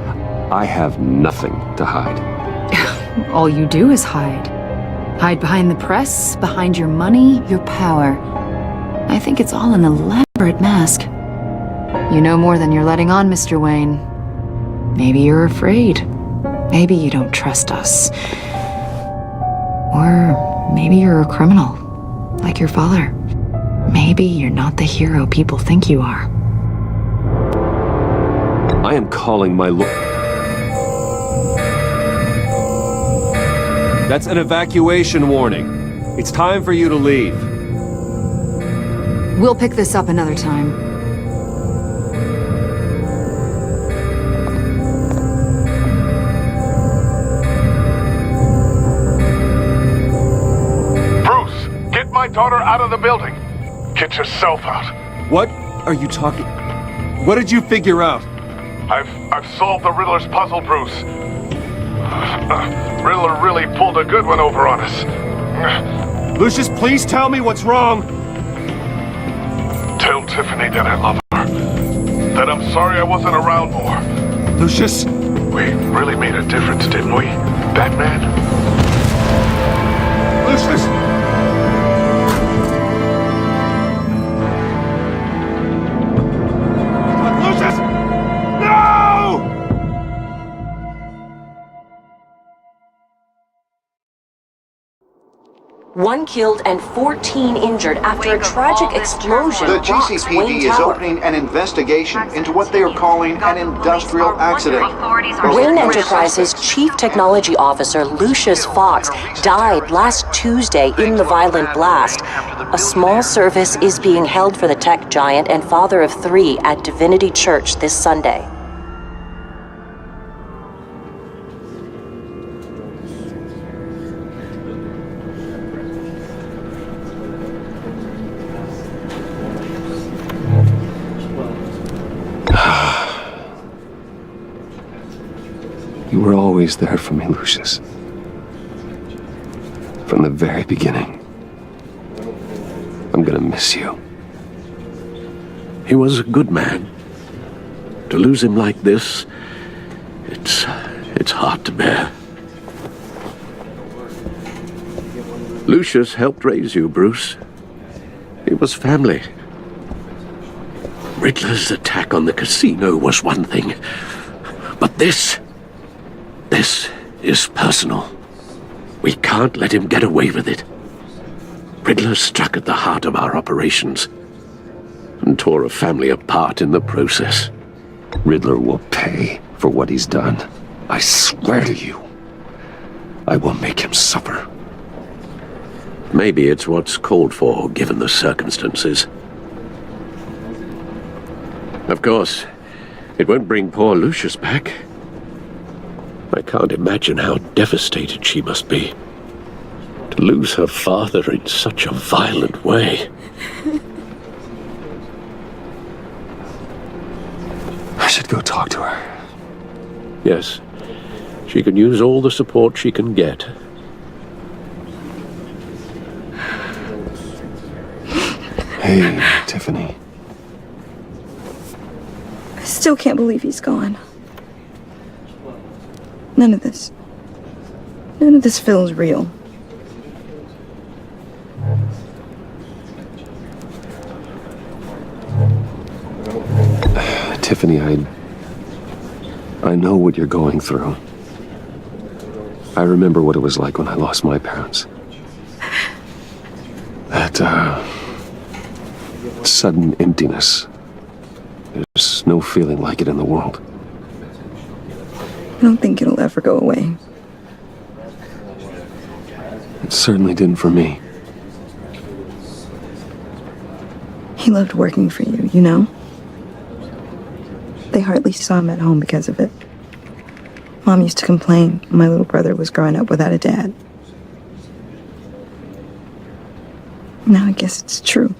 [SPEAKER 1] I have nothing to hide.
[SPEAKER 11] All you do is hide. Hide behind the press, behind your money, your power. I think it's all an elaborate mask. You know more than you're letting on, Mr. Wayne. Maybe you're afraid. Maybe you don't trust us. Or maybe you're a criminal, like your father. Maybe you're not the hero people think you are.
[SPEAKER 1] I am calling my That's an evacuation warning. It's time for you to leave.
[SPEAKER 11] We'll pick this up another time.
[SPEAKER 14] Bruce, get my daughter out of the building. Get yourself out.
[SPEAKER 1] What are you talking? What did you figure out?
[SPEAKER 14] I've solved the Riddler's puzzle, Bruce. Riddler really pulled a good one over on us.
[SPEAKER 1] Lucius, please tell me what's wrong.
[SPEAKER 14] Tell Tiffany that I love her. That I'm sorry I wasn't around more.
[SPEAKER 1] Lucius!
[SPEAKER 14] We really made a difference, didn't we, Batman?
[SPEAKER 1] Lucius! Lucius! No!
[SPEAKER 18] One killed and 14 injured after a tragic explosion.
[SPEAKER 2] The
[SPEAKER 18] rocks
[SPEAKER 2] GCPD
[SPEAKER 18] Wayne
[SPEAKER 2] is
[SPEAKER 18] Tower.
[SPEAKER 2] opening an investigation into what they are calling an industrial accident.
[SPEAKER 18] Wayne Enterprises' Chief Technology Officer Lucius Fox died last Tuesday in the violent blast. A small service is being held for the tech giant and father of 3 at Divinity Church this Sunday.
[SPEAKER 1] You were always there for me, Lucius. From the very beginning. I'm gonna miss you.
[SPEAKER 4] He was a good man. To lose him like this, it's hard to bear. Lucius helped raise you, Bruce. It was family. Riddler's attack on the casino was one thing, but this is personal. We can't let him get away with it. Riddler struck at the heart of our operations and tore a family apart in the process.
[SPEAKER 1] Riddler will pay for what he's done. I swear to you, I will make him suffer.
[SPEAKER 4] Maybe it's what's called for, given the circumstances. Of course, it won't bring poor Lucius back. I can't imagine how devastated she must be. To lose her father in such a violent way.
[SPEAKER 1] I should go talk to her.
[SPEAKER 4] Yes, she can use all the support she can get.
[SPEAKER 1] Hey, Tiffany.
[SPEAKER 6] still can't believe he's gone. None of this feels real.
[SPEAKER 1] Tiffany, I know what you're going through. I remember what it was like when I lost my parents. That, sudden emptiness. There's no feeling like it in the world.
[SPEAKER 6] I don't think it'll ever go away.
[SPEAKER 1] It certainly didn't for me.
[SPEAKER 6] He loved working for you, you know? They hardly saw him at home because of it. Mom used to complain when my little brother was growing up without a dad. Now I guess it's true.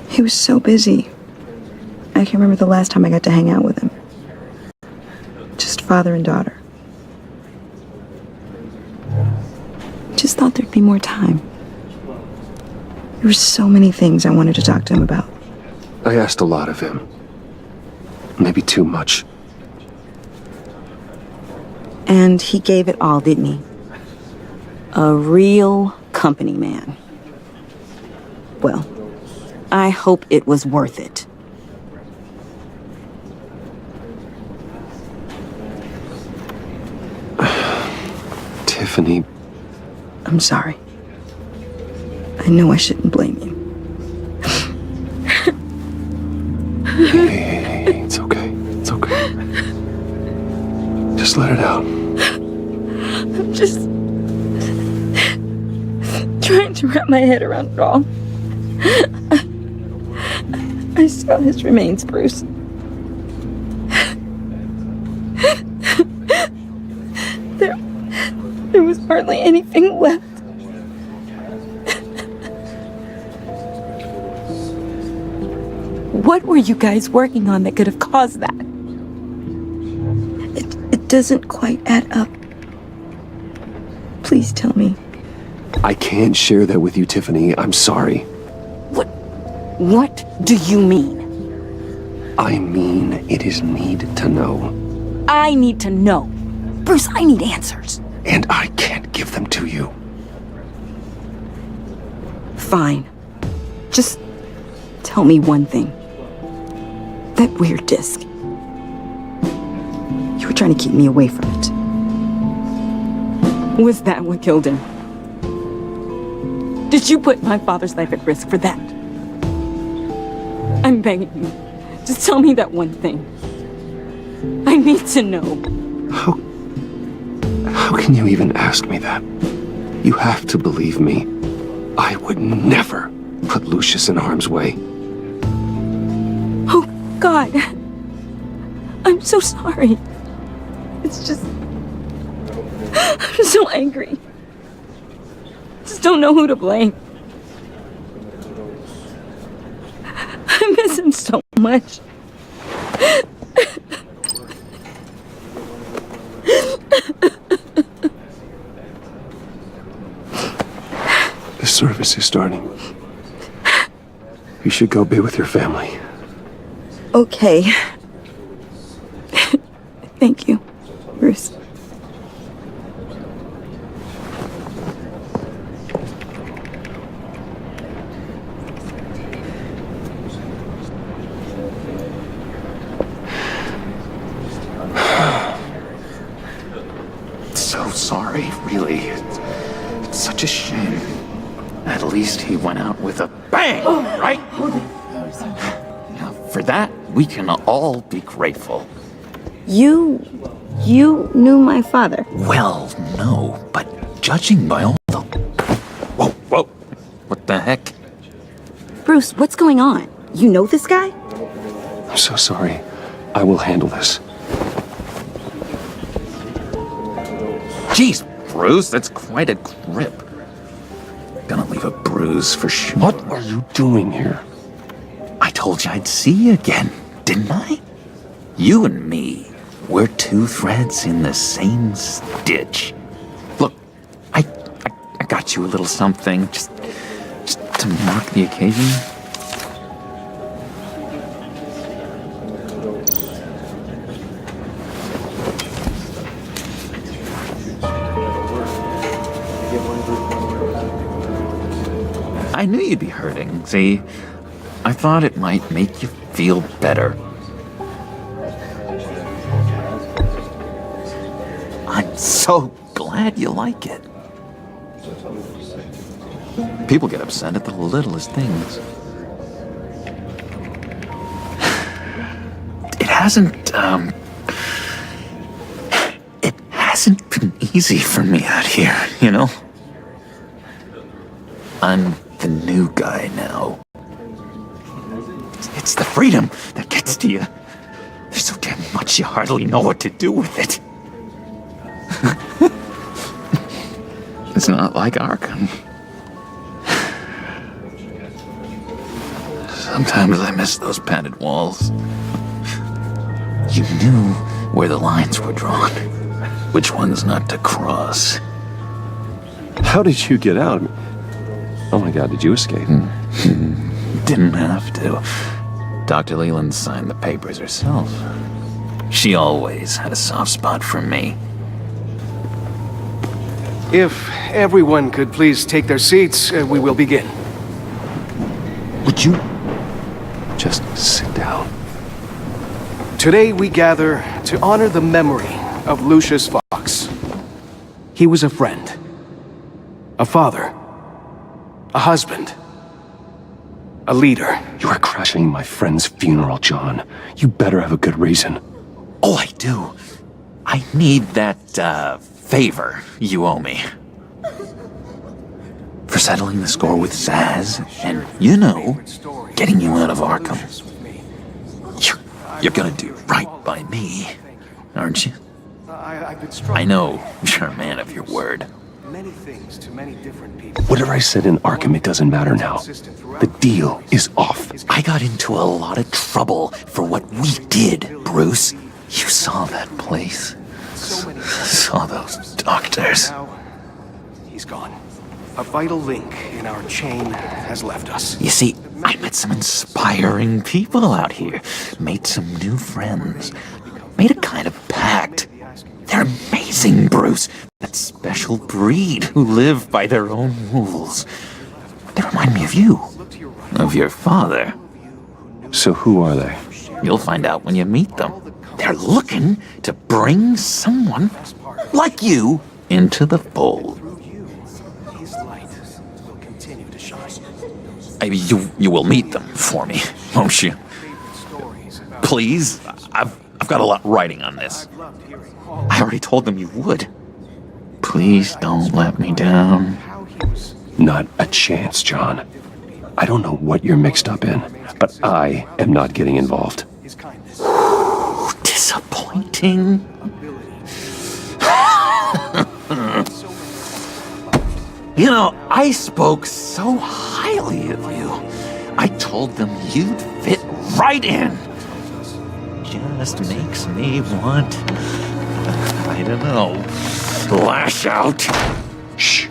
[SPEAKER 6] He was so busy. I can't remember the last time I got to hang out with him. Just father and daughter. Just thought there'd be more time. There were so many things I wanted to talk to him about.
[SPEAKER 1] I asked a lot of him. Maybe too much.
[SPEAKER 6] And he gave it all, didn't he? A real company man. Well, I hope it was worth it.
[SPEAKER 1] Tiffany.
[SPEAKER 6] I'm sorry. I know I shouldn't blame you.
[SPEAKER 1] Hey, it's okay. It's okay. Just let it out.
[SPEAKER 6] I'm just trying to wrap my head around it all. I saw his remains, Bruce. There was hardly anything left. What were you guys working on that could have caused that? It doesn't quite add up. Please tell me.
[SPEAKER 1] I can't share that with you, Tiffany. I'm sorry.
[SPEAKER 6] What do you mean?
[SPEAKER 1] I mean, it is need to know.
[SPEAKER 6] I need to know. Bruce, I need answers.
[SPEAKER 1] And I can't give them to you.
[SPEAKER 6] Fine. Just tell me one thing. That weird disc. You were trying to keep me away from it. Was that what killed him? Did you put my father's life at risk for that? I'm begging you. Just tell me that one thing. I need to know.
[SPEAKER 1] How can you even ask me that? You have to believe me. I would never put Lucius in harm's way.
[SPEAKER 6] Oh, God. I'm so sorry. It's just... I'm so angry. Just don't know who to blame. I miss him so much.
[SPEAKER 1] The service is starting. You should go be with your family.
[SPEAKER 6] Okay. Thank you, Bruce.
[SPEAKER 19] So sorry, really. It's such a shame. At least he went out with a bang, right? Now, for that, we can all be grateful.
[SPEAKER 6] You knew my father?
[SPEAKER 19] Well, no, but judging by all the... Whoa. What the heck?
[SPEAKER 6] Bruce, what's going on? You know this guy?
[SPEAKER 1] I'm so sorry. I will handle this.
[SPEAKER 19] Jeez, Bruce, that's quite a grip. Gonna leave a bruise for sure.
[SPEAKER 1] What are you doing here?
[SPEAKER 19] I told you I'd see you again, didn't I? You and me, we're two threads in the same stitch. Look, I got you a little something, just to mark the occasion. I knew you'd be hurting, see? I thought it might make you feel better. I'm so glad you like it. People get upset at the littlest things. It hasn't been easy for me out here, you know? I'm the new guy now. It's the freedom that gets to you. There's so damn much you hardly know what to do with it. It's not like Arkham. Sometimes I miss those padded walls. You knew where the lines were drawn, which ones not to cross.
[SPEAKER 1] How did you get out? Oh my God, did you escape?
[SPEAKER 19] Didn't have to. Dr. Leland signed the papers herself. She always had a soft spot for me.
[SPEAKER 17] If everyone could please take their seats, we will begin.
[SPEAKER 1] Would you just sit down?
[SPEAKER 17] Today we gather to honor the memory of Lucius Fox. He was a friend, a father, a husband, a leader.
[SPEAKER 1] You are crashing my friend's funeral, John. You better have a good reason.
[SPEAKER 19] Oh, I do. I need that, favor you owe me. For settling the score with Zaz, and, you know, getting you out of Arkham. You're gonna do right by me, aren't you? I know you're a man of your word.
[SPEAKER 17] Many things to many different people.
[SPEAKER 1] Whatever I said in Arkham, it doesn't matter now. The deal is off.
[SPEAKER 19] I got into a lot of trouble for what we did, Bruce. You saw that place. Saw those doctors.
[SPEAKER 17] Now, he's gone. A vital link in our chain has left us.
[SPEAKER 19] You see, I met some inspiring people out here. Made some new friends. Made a kind of pact. They're amazing, Bruce. That special breed who live by their own rules. They remind me of you. Of your father.
[SPEAKER 1] So who are they?
[SPEAKER 19] You'll find out when you meet them. They're looking to bring someone like you into the fold. You will meet them for me, won't you? Please? I've got a lot writing on this. I already told them you would. Please don't let me down.
[SPEAKER 1] Not a chance, John. I don't know what you're mixed up in, but I am not getting involved.
[SPEAKER 19] Disappointing. You know, I spoke so highly of you. I told them you'd fit right in. Just makes me want, I don't know, lash out.
[SPEAKER 1] Shh.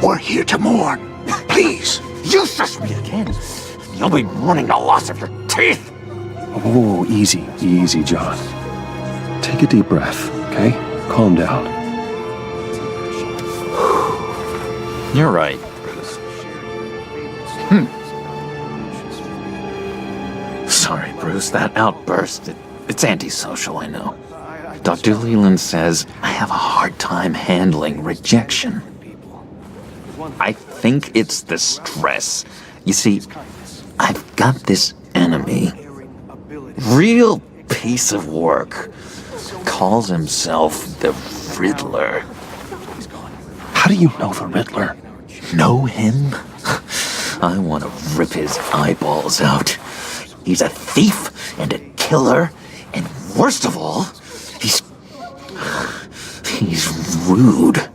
[SPEAKER 8] We're here to mourn. Please.
[SPEAKER 19] You shush me again. You'll be mourning the loss of your teeth.
[SPEAKER 1] Oh, easy, easy, John. Take a deep breath, okay? Calm down.
[SPEAKER 19] You're right, Bruce. Sorry, Bruce, that outburst, it's antisocial, I know. Dr. Leland says I have a hard time handling rejection. I think it's the stress. You see, I've got this enemy. Real piece of work. Calls himself the Riddler.
[SPEAKER 1] How do you know the Riddler?
[SPEAKER 19] Know him? I want to rip his eyeballs out. He's a thief and a killer, and worst of all, he's rude.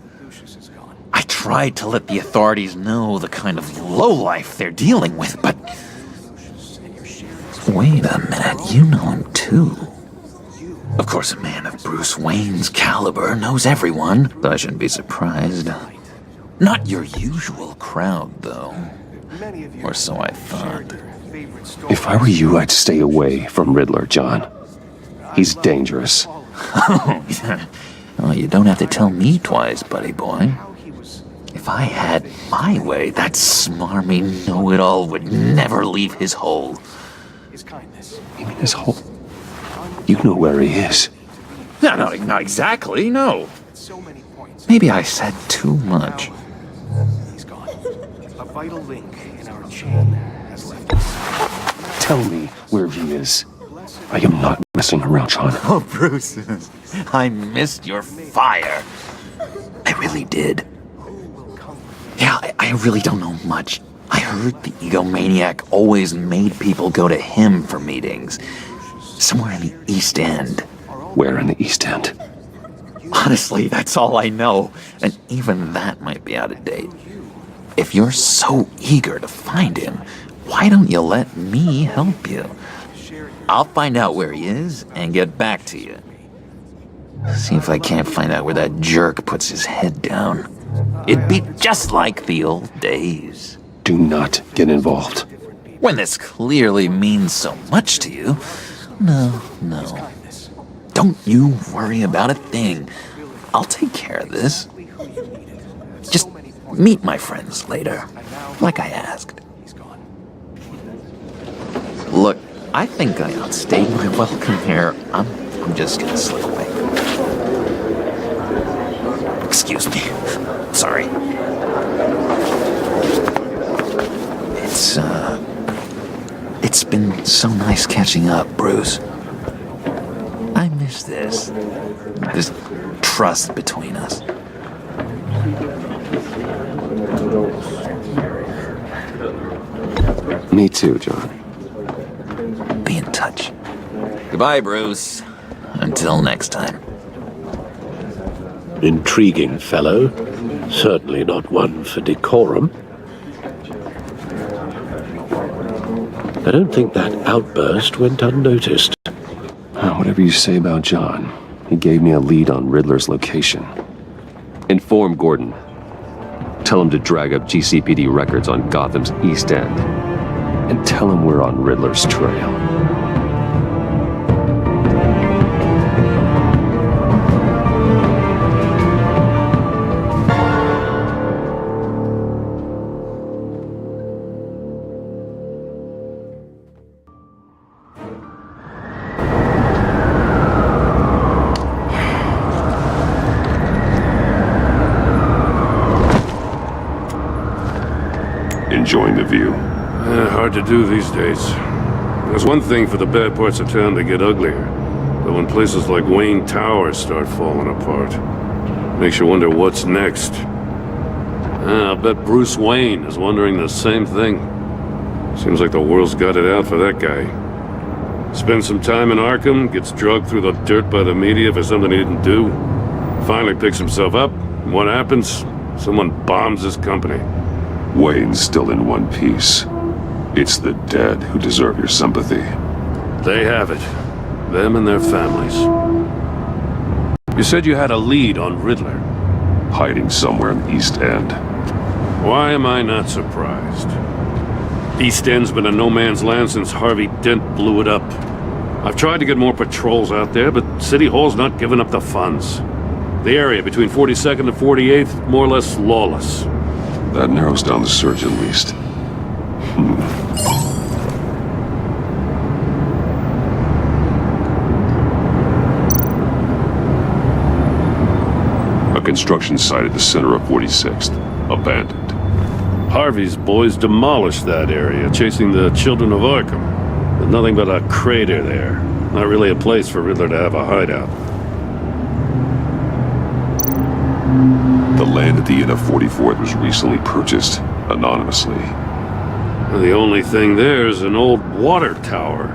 [SPEAKER 19] I tried to let the authorities know the kind of lowlife they're dealing with, but... Wait a minute, you know him too. Of course, a man of Bruce Wayne's caliber knows everyone, so I shouldn't be surprised. Not your usual crowd, though. Or so I thought.
[SPEAKER 1] If I were you, I'd stay away from Riddler, John. He's dangerous.
[SPEAKER 19] Well, you don't have to tell me twice, buddy boy. If I had my way, that smarmy know-it-all would never leave his hole.
[SPEAKER 1] You mean his hole? You know where he is.
[SPEAKER 19] No, not exactly, no. Maybe I said too much.
[SPEAKER 17] He's gone. A vital link in our chain has left us.
[SPEAKER 1] Tell me where he is. I am not messing around, Sean.
[SPEAKER 19] Oh, Bruce, I missed your fire. I really did. Yeah, I really don't know much. I heard the egomaniac always made people go to him for meetings. Somewhere in the East End.
[SPEAKER 1] Where in the East End?
[SPEAKER 19] Honestly, that's all I know. And even that might be out of date. If you're so eager to find him, why don't you let me help you? I'll find out where he is and get back to you. See if I can't find out where that jerk puts his head down. It'd be just like the old days.
[SPEAKER 1] Do not get involved.
[SPEAKER 19] When this clearly means so much to you. No. Don't you worry about a thing. I'll take care of this. Just meet my friends later, like I asked. Look, I think I outstayed my welcome here. I'm just gonna slip away. Excuse me. Sorry. It's been so nice catching up, Bruce. I miss this trust between us.
[SPEAKER 1] Me too, John.
[SPEAKER 19] Be in touch. Goodbye, Bruce. Until next time.
[SPEAKER 20] Intriguing fellow. Certainly not one for decorum. I don't think that outburst went unnoticed.
[SPEAKER 1] Whatever you say about John, he gave me a lead on Riddler's location. Inform Gordon. Tell him to drag up GCPD records on Gotham's East End. And tell him we're on Riddler's trail.
[SPEAKER 9] Enjoying the view.
[SPEAKER 3] Hard to do these days. There's one thing for the bad parts of town to get uglier, but when places like Wayne Tower start falling apart, makes you wonder what's next. I'll bet Bruce Wayne is wondering the same thing. Seems like the world's got it out for that guy. Spends some time in Arkham, gets drugged through the dirt by the media for something he didn't do. Finally picks himself up, and what happens? Someone bombs his company.
[SPEAKER 9] Wayne's still in one piece. It's the dead who deserve your sympathy.
[SPEAKER 3] They have it. Them and their families. You said you had a lead on Riddler.
[SPEAKER 9] Hiding somewhere in the East End.
[SPEAKER 3] Why am I not surprised? East End's been a no-man's land since Harvey Dent blew it up. I've tried to get more patrols out there, but City Hall's not giving up the funds. The area between 42nd and 48th, more or less lawless.
[SPEAKER 9] That narrows down the search at least. A construction site at the center of 46th. Abandoned.
[SPEAKER 3] Harvey's boys demolished that area, chasing the children of Arkham. There's nothing but a crater there. Not really a place for Riddler to have a hideout.
[SPEAKER 9] The land at the end of 44th was recently purchased, anonymously.
[SPEAKER 3] The only thing there is an old water tower.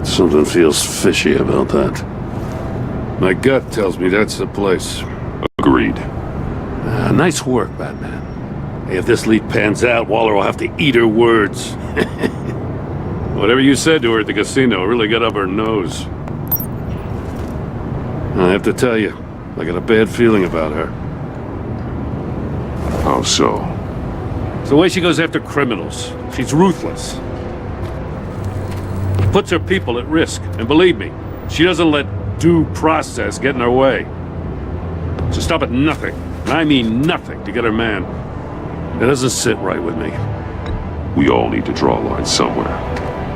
[SPEAKER 3] Something feels fishy about that. My gut tells me that's the place.
[SPEAKER 9] Agreed.
[SPEAKER 3] Nice work, Batman. Hey, if this lead pans out, Waller will have to eat her words. Whatever you said to her at the casino really got up her nose. I have to tell you, I got a bad feeling about her.
[SPEAKER 9] How so?
[SPEAKER 3] It's the way she goes after criminals. She's ruthless. puts her people at risk. And believe me, she doesn't let due process get in her way. She'll stop at nothing, and I mean nothing, to get her man. It doesn't sit right with me.
[SPEAKER 9] We all need to draw a line somewhere.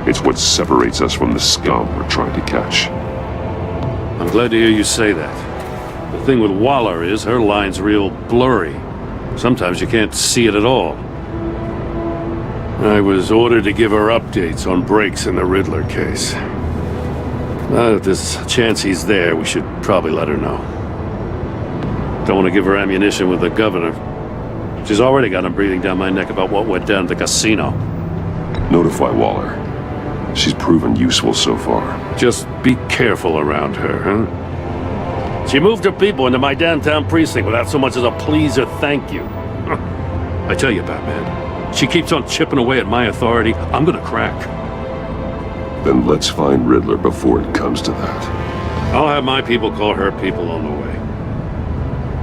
[SPEAKER 9] It's what separates us from the scum we're trying to catch.
[SPEAKER 3] I'm glad to hear you say that. The thing with Waller is her line's real blurry. Sometimes you can't see it at all. I was ordered to give her updates on breaks in the Riddler case. If there's a chance he's there, we should probably let her know. Don't want to give her ammunition with the governor. She's already got him breathing down my neck about what went down at the casino.
[SPEAKER 9] Notify Waller. She's proven useful so far.
[SPEAKER 3] Just be careful around her, huh? She moved her people into my downtown precinct without so much as a please or thank you. I tell you, Batman, she keeps on chipping away at my authority. I'm gonna crack.
[SPEAKER 9] Then let's find Riddler before it comes to that.
[SPEAKER 3] I'll have my people call her people on the way.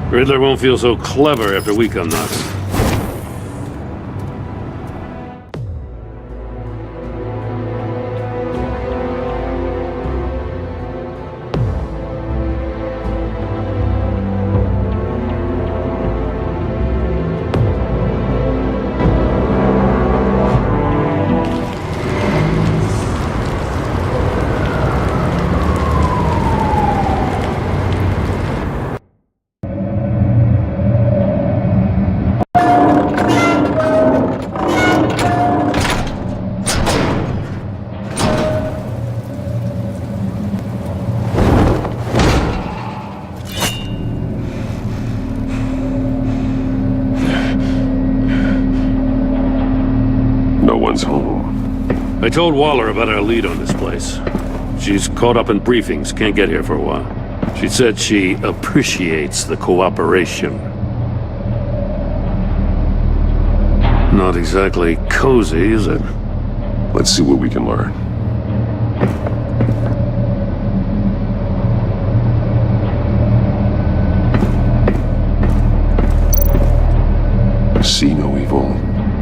[SPEAKER 3] Riddler won't feel so clever after we come knocking. I told Waller about our lead on this place. She's caught up in briefings, can't get here for a while. She said she appreciates the cooperation. Not exactly cozy, is it?
[SPEAKER 9] Let's see what we can learn. See no evil,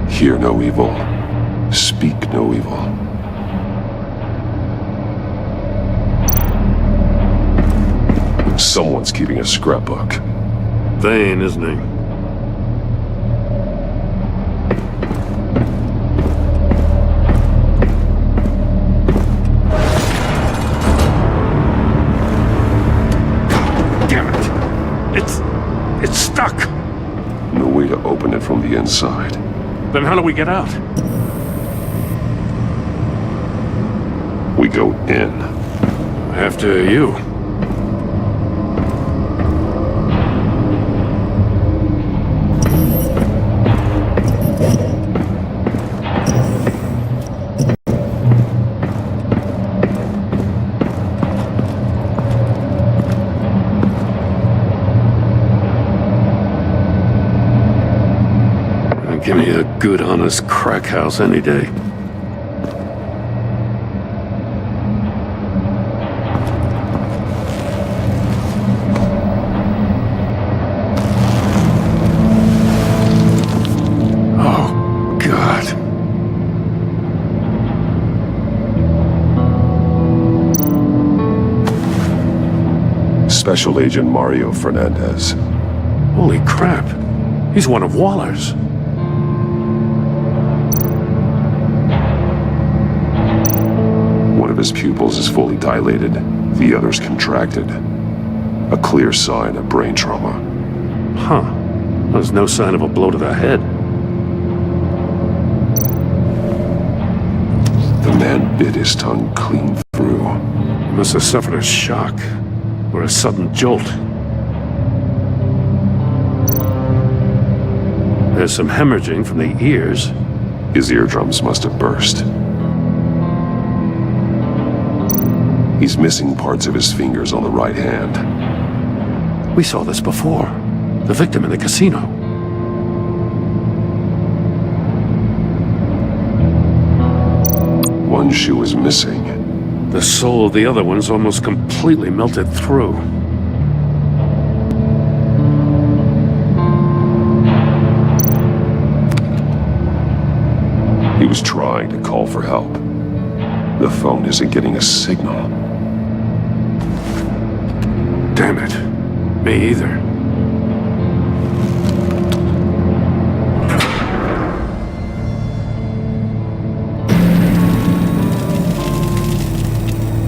[SPEAKER 9] hear no evil, speak no evil. Someone's keeping a scrapbook.
[SPEAKER 3] Vain, isn't he? Damn it! It's stuck!
[SPEAKER 9] No way to open it from the inside.
[SPEAKER 3] Then how do we get out?
[SPEAKER 9] We go in.
[SPEAKER 3] After you. Give me a good, honest crack house any day. Oh, God.
[SPEAKER 9] Special Agent Mario Fernandez.
[SPEAKER 3] Holy crap. He's one of Waller's.
[SPEAKER 9] One of his pupils is fully dilated, the other's contracted. A clear sign of brain trauma.
[SPEAKER 3] Huh. There's no sign of a blow to the head.
[SPEAKER 9] The man bit his tongue clean through.
[SPEAKER 3] He must have suffered a shock, or a sudden jolt. There's some hemorrhaging from the ears.
[SPEAKER 9] His eardrums must have burst. He's missing parts of his fingers on the right hand.
[SPEAKER 3] We saw this before. The victim in the casino.
[SPEAKER 9] One shoe is missing.
[SPEAKER 3] The sole of the other one's almost completely melted through.
[SPEAKER 9] He was trying to call for help. The phone isn't getting a signal.
[SPEAKER 3] Damn it. Me either.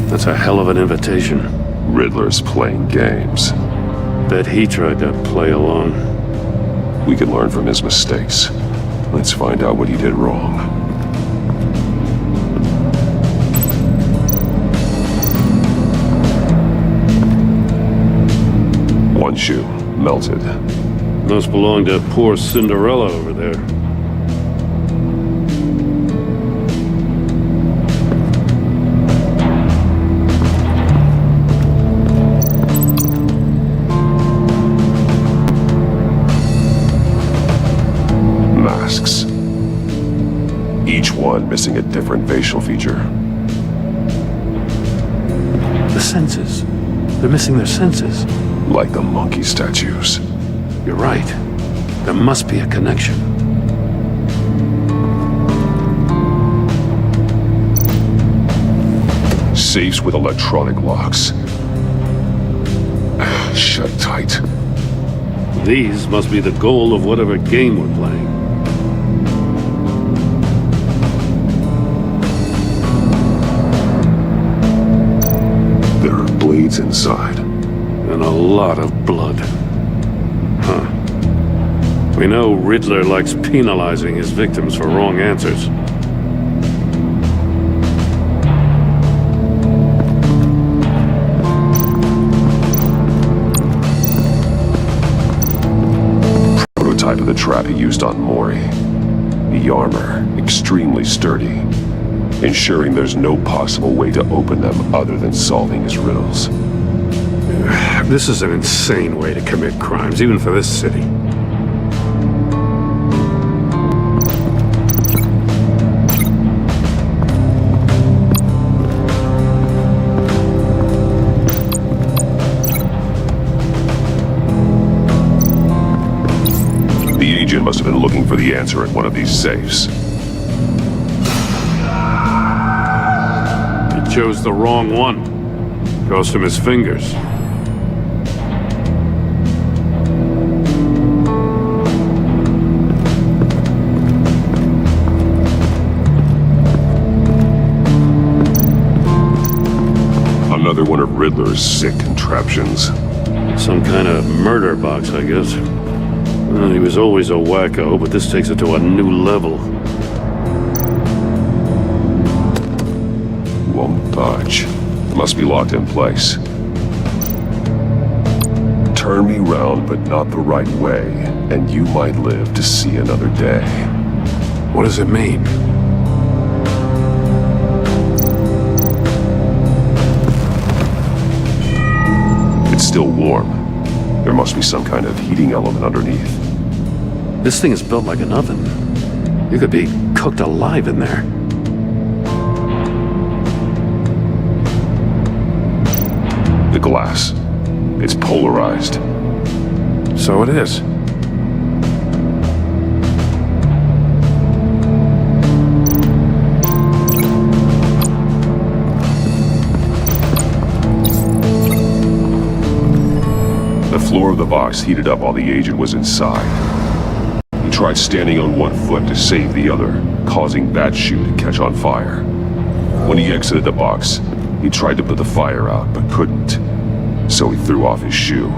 [SPEAKER 3] That's a hell of an invitation.
[SPEAKER 9] Riddler's playing games.
[SPEAKER 3] Bet he tried to play along.
[SPEAKER 9] We can learn from his mistakes. Let's find out what he did wrong. One shoe, melted.
[SPEAKER 3] Must belong to poor Cinderella over there.
[SPEAKER 9] Masks. Each one missing a different facial feature.
[SPEAKER 3] The senses. They're missing their senses.
[SPEAKER 9] Like the monkey statues.
[SPEAKER 3] You're right. There must be a connection.
[SPEAKER 9] Safes with electronic locks. Shut tight.
[SPEAKER 3] These must be the goal of whatever game we're playing.
[SPEAKER 9] There are blades inside.
[SPEAKER 3] And a lot of blood. Huh. We know Riddler likes penalizing his victims for wrong answers.
[SPEAKER 9] Prototype of the trap he used on Mori. The armor, extremely sturdy, ensuring there's no possible way to open them other than solving his riddles.
[SPEAKER 3] This is an insane way to commit crimes, even for this city.
[SPEAKER 9] The agent must have been looking for the answer at one of these safes.
[SPEAKER 3] He chose the wrong one. Cost him his fingers.
[SPEAKER 9] Another one of Riddler's sick contraptions.
[SPEAKER 3] Some kind of murder box, I guess. Well, he was always a wacko, but this takes it to a new level.
[SPEAKER 9] Won't budge. Must be locked in place. Turn me round, but not the right way, and you might live to see another day.
[SPEAKER 3] What does it mean?
[SPEAKER 9] It's still warm. There must be some kind of heating element underneath.
[SPEAKER 3] This thing is built like an oven. You could be cooked alive in there.
[SPEAKER 9] The glass. It's polarized.
[SPEAKER 3] So it is.
[SPEAKER 9] The floor of the box heated up while the agent was inside. He tried standing on one foot to save the other, causing that shoe to catch on fire. When he exited the box, he tried to put the fire out, but couldn't. So he threw off his shoe.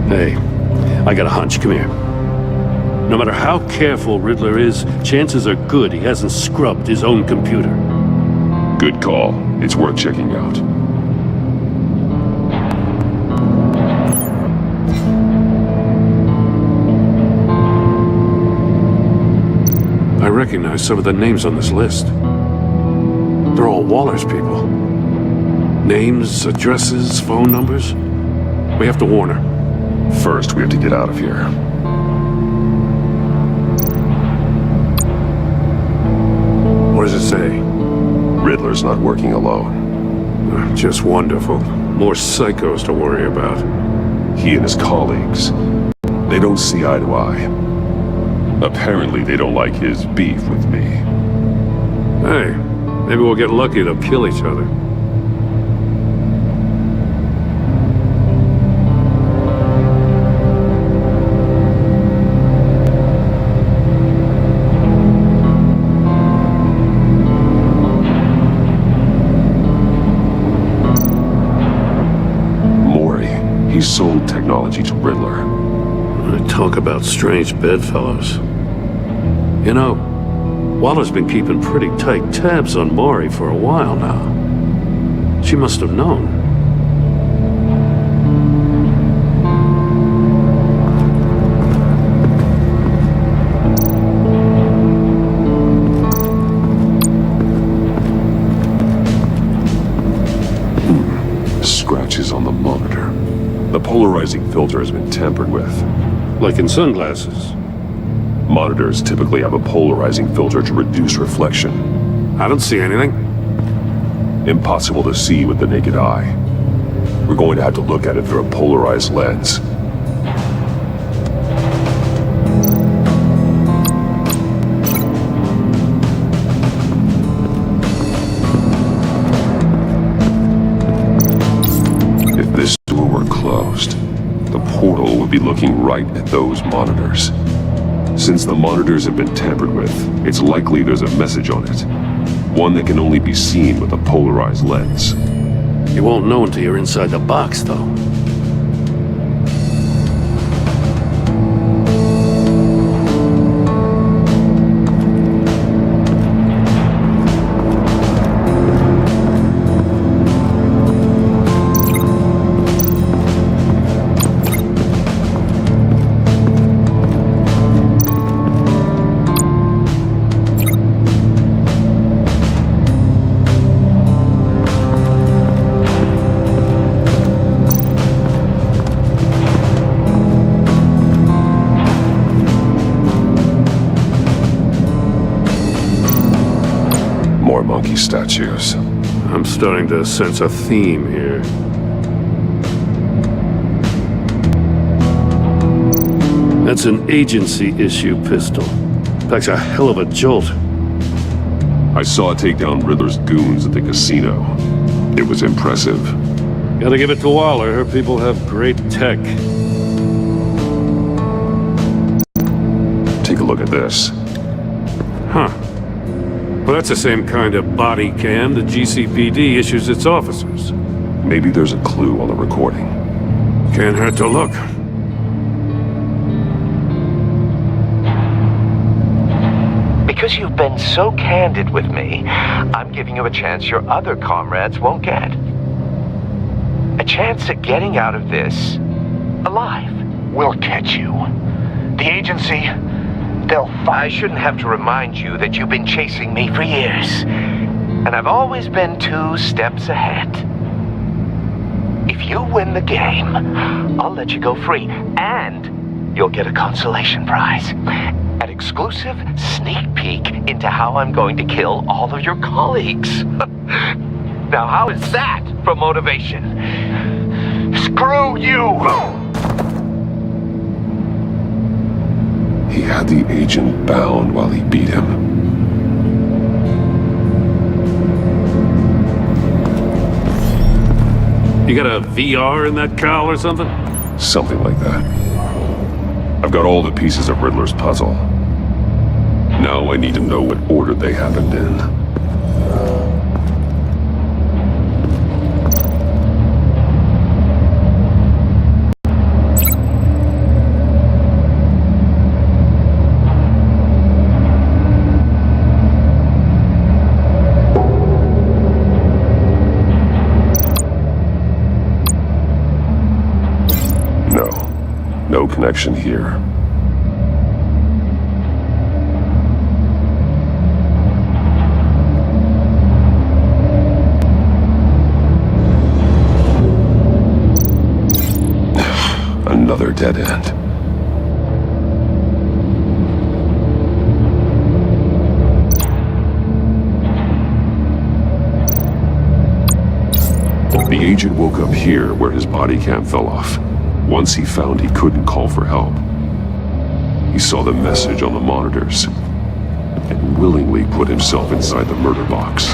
[SPEAKER 3] Hey, I got a hunch. Come here. No matter how careful Riddler is, chances are good he hasn't scrubbed his own computer.
[SPEAKER 9] Good call. It's worth checking out.
[SPEAKER 3] I recognize some of the names on this list. They're all Waller's people. Names, addresses, phone numbers. We have to warn her.
[SPEAKER 9] First, we have to get out of here.
[SPEAKER 3] What does it say?
[SPEAKER 9] Riddler's not working alone.
[SPEAKER 3] Just wonderful. More psychos to worry about.
[SPEAKER 9] He and his colleagues, they don't see eye to eye. Apparently they don't like his beef with me.
[SPEAKER 3] Hey, maybe we'll get lucky to kill each other.
[SPEAKER 9] He sold technology to Riddler.
[SPEAKER 3] Talk about strange bedfellows. You know, Waller's been keeping pretty tight tabs on Maury for a while now. She must have known.
[SPEAKER 9] Scratches on the monitor. The polarizing filter has been tampered with.
[SPEAKER 3] Like in sunglasses.
[SPEAKER 9] Monitors typically have a polarizing filter to reduce reflection.
[SPEAKER 3] I don't see anything.
[SPEAKER 9] Impossible to see with the naked eye. We're going to have to look at it through a polarized lens. If this door were closed, the portal would be looking right at those monitors. Since the monitors have been tampered with, it's likely there's a message on it. One that can only be seen with a polarized lens.
[SPEAKER 3] You won't know until you're inside the box, though.
[SPEAKER 9] Monkey statues.
[SPEAKER 3] I'm starting to sense a theme here. That's an agency-issue pistol. Packs a hell of a jolt.
[SPEAKER 9] I saw it take down Riddler's goons at the casino. It was impressive.
[SPEAKER 3] Gotta give it to Waller. Her people have great tech.
[SPEAKER 9] Take a look at this.
[SPEAKER 3] Huh. Well, that's the same kind of body cam the GCPD issues its officers.
[SPEAKER 9] Maybe there's a clue on the recording.
[SPEAKER 3] Can't hurt to look.
[SPEAKER 13] Because you've been so candid with me, I'm giving you a chance your other comrades won't get. A chance at getting out of this alive.
[SPEAKER 2] We'll catch you. The agency, they'll find...
[SPEAKER 13] I shouldn't have to remind you that you've been chasing me for years. And I've always been 2 steps ahead. If you win the game, I'll let you go free. And you'll get a consolation prize. An exclusive sneak peek into how I'm going to kill all of your colleagues. Now, how is that for motivation? Screw you!
[SPEAKER 9] He had the agent bound while he beat him.
[SPEAKER 3] You got a VR in that cowl or something?
[SPEAKER 9] Something like that. I've got all the pieces of Riddler's puzzle. Now I need to know what order they happened in. No connection here. Another dead end. The agent woke up here where his body cam fell off. Once he found he couldn't call for help, He saw the message on the monitors and willingly put himself inside the murder box.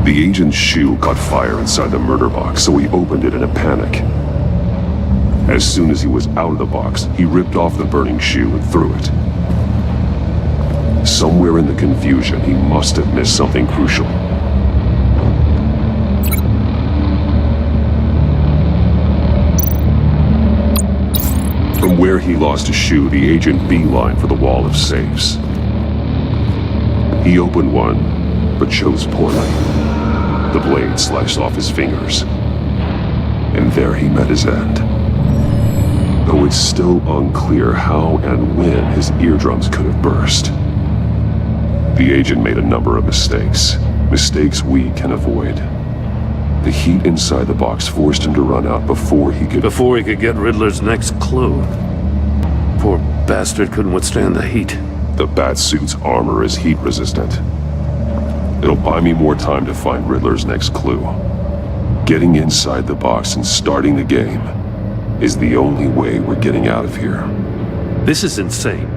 [SPEAKER 9] The agent's shoe caught fire inside the murder box, so he opened it in a panic. As soon as he was out of the box, he ripped off the burning shoe and threw it. Somewhere in the confusion, he must have missed something crucial. From where he lost his shoe, the agent beelined for the wall of safes. He opened one, but chose poorly. The blade slashed off his fingers. And there he met his end. Though it's still unclear how and when his eardrums could have burst. The agent made a number of mistakes. Mistakes we can avoid. The heat inside the box forced him to run out before he could
[SPEAKER 3] get Riddler's next clue. Poor bastard couldn't withstand the heat.
[SPEAKER 9] The Batsuit's armor is heat resistant. It'll buy me more time to find Riddler's next clue. Getting inside the box and starting the game is the only way we're getting out of here.
[SPEAKER 3] This is insane.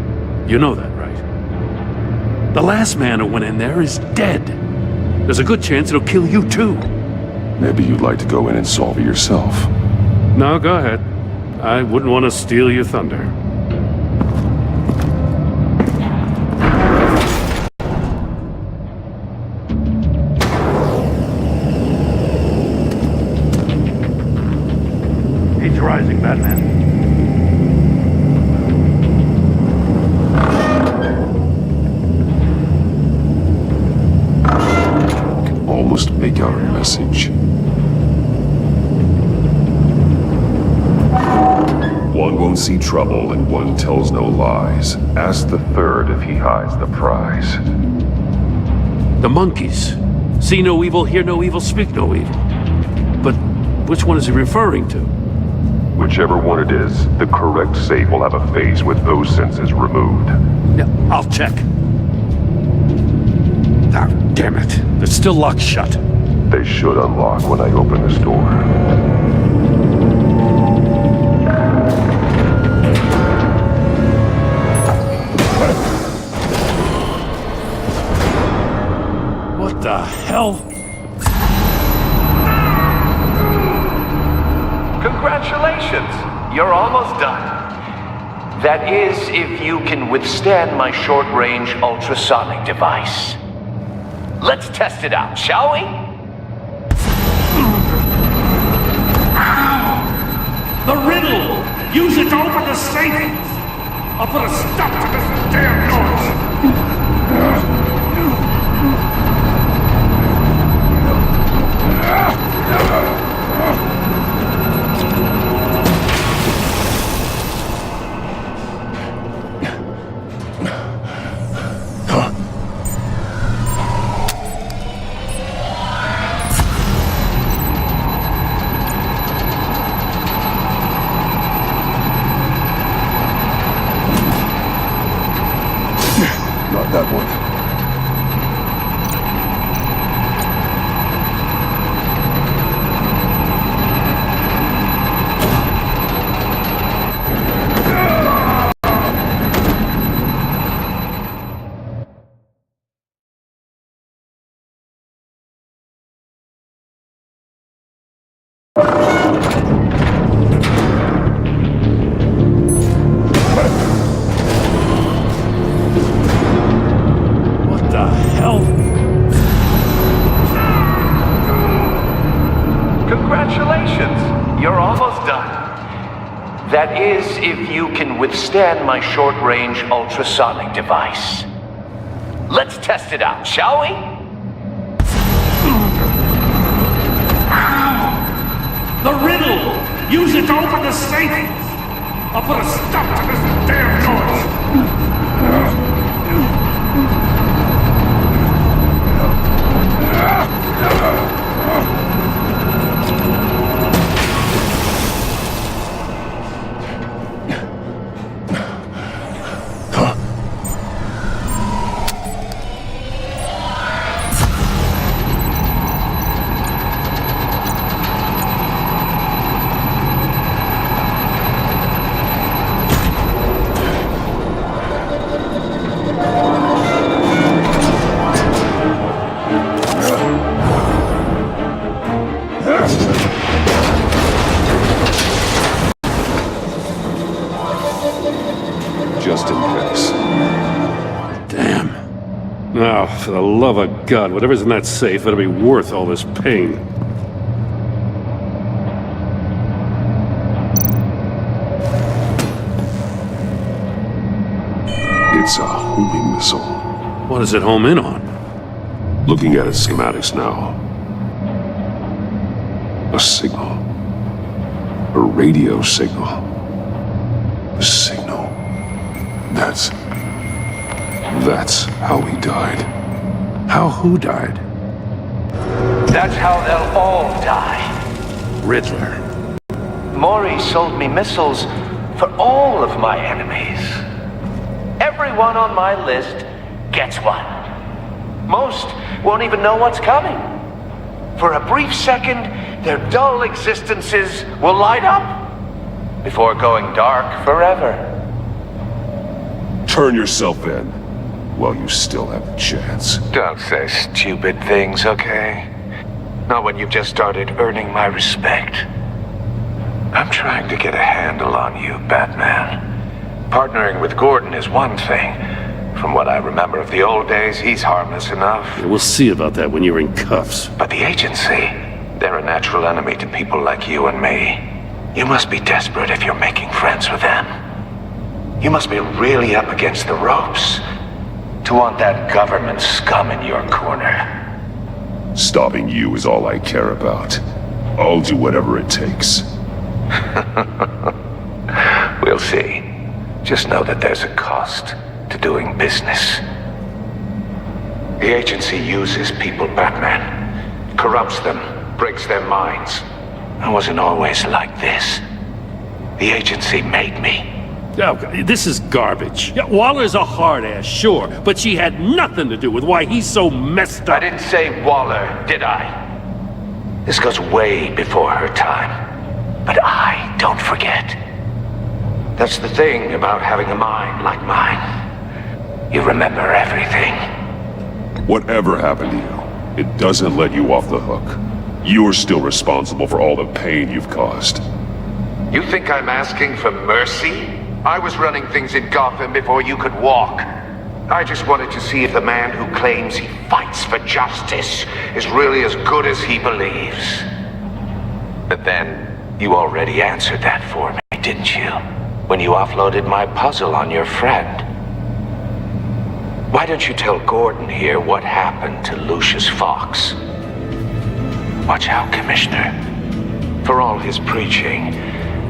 [SPEAKER 3] You know that, right? The last man who went in there is dead. There's a good chance it'll kill you too.
[SPEAKER 9] Maybe you'd like to go in and solve it yourself.
[SPEAKER 3] No, go ahead. I wouldn't want to steal your thunder. Heat's rising, Batman.
[SPEAKER 9] Almost make out a message. One won't see trouble and one tells no lies. Ask the third if he hides the prize.
[SPEAKER 3] The monkeys. See no evil, hear no evil, speak no evil. But which one is he referring to?
[SPEAKER 9] Whichever one it is, the correct safe will have a face with those senses removed.
[SPEAKER 3] Yeah, I'll check. Ah, damn it. It's still locked shut.
[SPEAKER 9] They should unlock when I open this door.
[SPEAKER 3] What the hell?
[SPEAKER 4] Congratulations! You're almost done. That is, if you can withstand my short-range ultrasonic device. Let's test it out, shall we?
[SPEAKER 7] The riddle! Use it to open the safe! I'll put a stop to this damn noise!
[SPEAKER 9] Not that one.
[SPEAKER 4] Congratulations! You're almost done. That is, if you can withstand my short-range ultrasonic device. Let's test it out, shall we?
[SPEAKER 7] The riddle! Use it to open the safe! I'll put a stop to this damn noise!
[SPEAKER 9] just in case.
[SPEAKER 3] Damn. Now, for the love of God, whatever's in that safe better be worth all this pain.
[SPEAKER 9] It's a homing missile.
[SPEAKER 3] What does it home in on?
[SPEAKER 9] Looking at its schematics now. A signal. A radio signal. A signal. That's how he died.
[SPEAKER 3] How who died?
[SPEAKER 13] That's how they'll all die.
[SPEAKER 3] Riddler.
[SPEAKER 13] Maury sold me missiles for all of my enemies. Everyone on my list gets one. Most won't even know what's coming. For a brief second, their dull existences will light up before going dark forever.
[SPEAKER 9] Turn yourself in while you still have the chance.
[SPEAKER 13] Don't say stupid things, okay? Not when you've just started earning my respect. I'm trying to get a handle on you, Batman. Partnering with Gordon is one thing. From what I remember of the old days, he's harmless enough.
[SPEAKER 3] Yeah, we'll see about that when you're in cuffs.
[SPEAKER 13] But the agency, they're a natural enemy to people like you and me. You must be desperate if you're making friends with them. You must be really up against the ropes to want that government scum in your corner.
[SPEAKER 9] Stopping you is all I care about. I'll do whatever it takes.
[SPEAKER 13] We'll see. Just know that there's a cost to doing business. The agency uses people, Batman. Corrupts them, breaks their minds. I wasn't always like this. The agency made me.
[SPEAKER 3] Oh, this is garbage. Yeah, Waller's a hard-ass, sure, but she had nothing to do with why he's so messed up.
[SPEAKER 13] I didn't say Waller, did I? This goes way before her time. But I don't forget. That's the thing about having a mind like mine. You remember everything.
[SPEAKER 9] Whatever happened to you, it doesn't let you off the hook. You're still responsible for all the pain you've caused.
[SPEAKER 13] You think I'm asking for mercy? I was running things in Gotham before you could walk. I just wanted to see if the man who claims he fights for justice is really as good as he believes. But then, you already answered that for me, didn't you? When you offloaded my puzzle on your friend. Why don't you tell Gordon here what happened to Lucius Fox? Watch out, Commissioner. For all his preaching,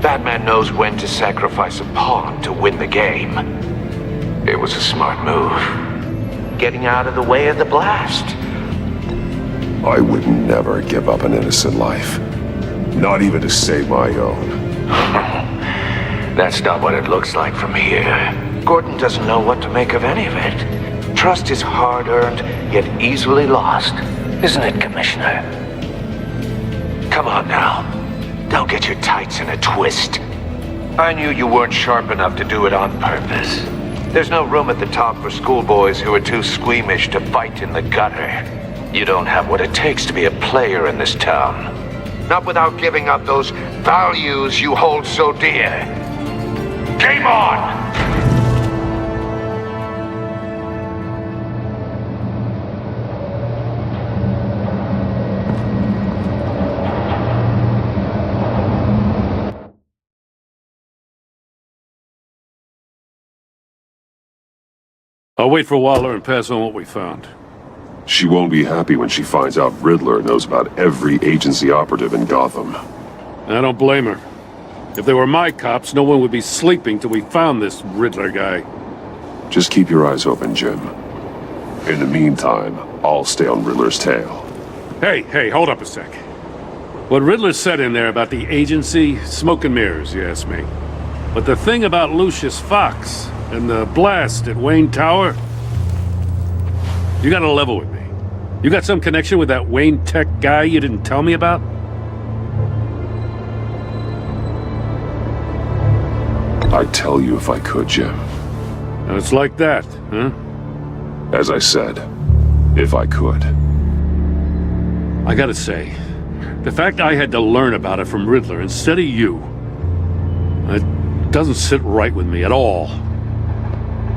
[SPEAKER 13] Batman knows when to sacrifice a pawn to win the game. It was a smart move. Getting out of the way of the blast.
[SPEAKER 9] I would never give up an innocent life. Not even to save my own.
[SPEAKER 13] That's not what it looks like from here. Gordon doesn't know what to make of any of it. Trust is hard-earned, yet easily lost. Isn't it, Commissioner? Come on now. Don't get your tights in a twist. I knew you weren't sharp enough to do it on purpose. There's no room at the top for schoolboys who are too squeamish to fight in the gutter. You don't have what it takes to be a player in this town. Not without giving up those values you hold so dear. Game on!
[SPEAKER 3] I'll wait for Waller and pass on what we found.
[SPEAKER 9] She won't be happy when she finds out Riddler knows about every agency operative in Gotham.
[SPEAKER 3] I don't blame her. If they were my cops, no one would be sleeping till we found this Riddler guy.
[SPEAKER 9] Just keep your eyes open, Jim. In the meantime, I'll stay on Riddler's tail.
[SPEAKER 3] Hey, hold up a sec. What Riddler said in there about the agency, smoke and mirrors, you ask me. But the thing about Lucius Fox and the blast at Wayne Tower, you gotta level with me. You got some connection with that Wayne Tech guy you didn't tell me about?
[SPEAKER 9] I'd tell you if I could, Jim.
[SPEAKER 3] And it's like that, huh?
[SPEAKER 9] As I said, if I could.
[SPEAKER 3] I gotta say, the fact I had to learn about it from Riddler instead of you, it doesn't sit right with me at all.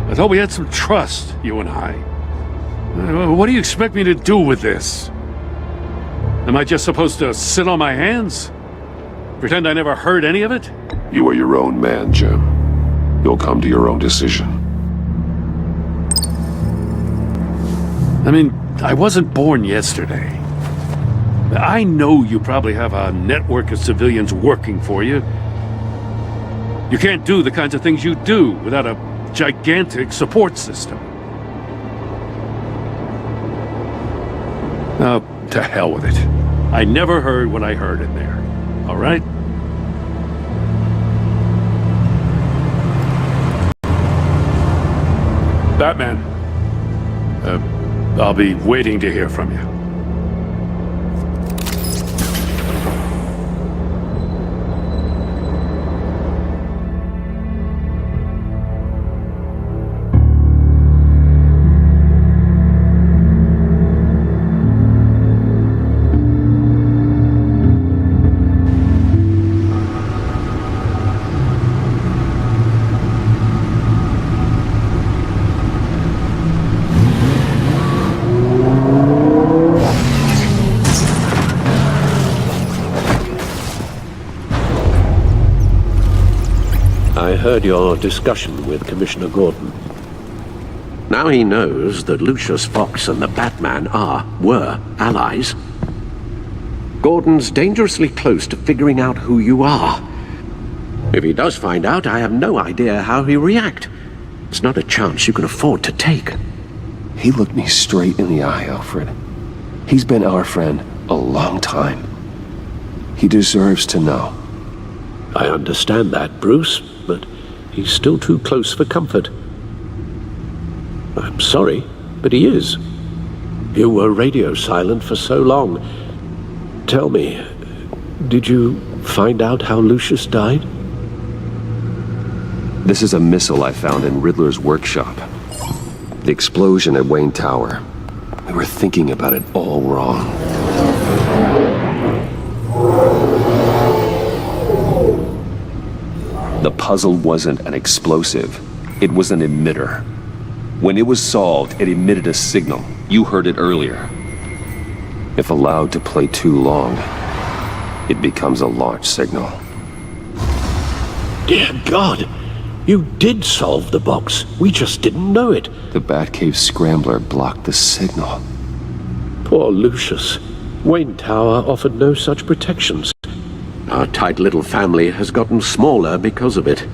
[SPEAKER 3] I thought we had some trust, you and I. What do you expect me to do with this? Am I just supposed to sit on my hands? Pretend I never heard any of it?
[SPEAKER 1] You are your own man, Jim. You'll come to your own decision.
[SPEAKER 3] I mean, I wasn't born yesterday. I know you probably have a network of civilians working for you. You can't do the kinds of things you do without a gigantic support system. Oh, to hell with it. I never heard what I heard in there. All right? Batman. I'll be waiting to hear from you.
[SPEAKER 20] I heard your discussion with Commissioner Gordon. Now he knows that Lucius Fox and the Batman were allies. Gordon's dangerously close to figuring out who you are. If he does find out, I have no idea how he'll react. It's not a chance you can afford to take.
[SPEAKER 1] He looked me straight in the eye, Alfred. He's been our friend a long time. He deserves to know.
[SPEAKER 20] I understand that, Bruce, but he's still too close for comfort. I'm sorry, but he is. You were radio silent for so long. Tell me, did you find out how Lucius died?
[SPEAKER 1] This is a missile I found in Riddler's workshop. The explosion at Wayne Tower. We were thinking about it all wrong. The puzzle wasn't an explosive. It was an emitter. When it was solved, it emitted a signal. You heard it earlier. If allowed to play too long, it becomes a launch signal.
[SPEAKER 20] Dear God! You did solve the box. We just didn't know it.
[SPEAKER 1] The Batcave scrambler blocked the signal.
[SPEAKER 20] Poor Lucius. Wayne Tower offered no such protections. Our tight little family has gotten smaller because of it.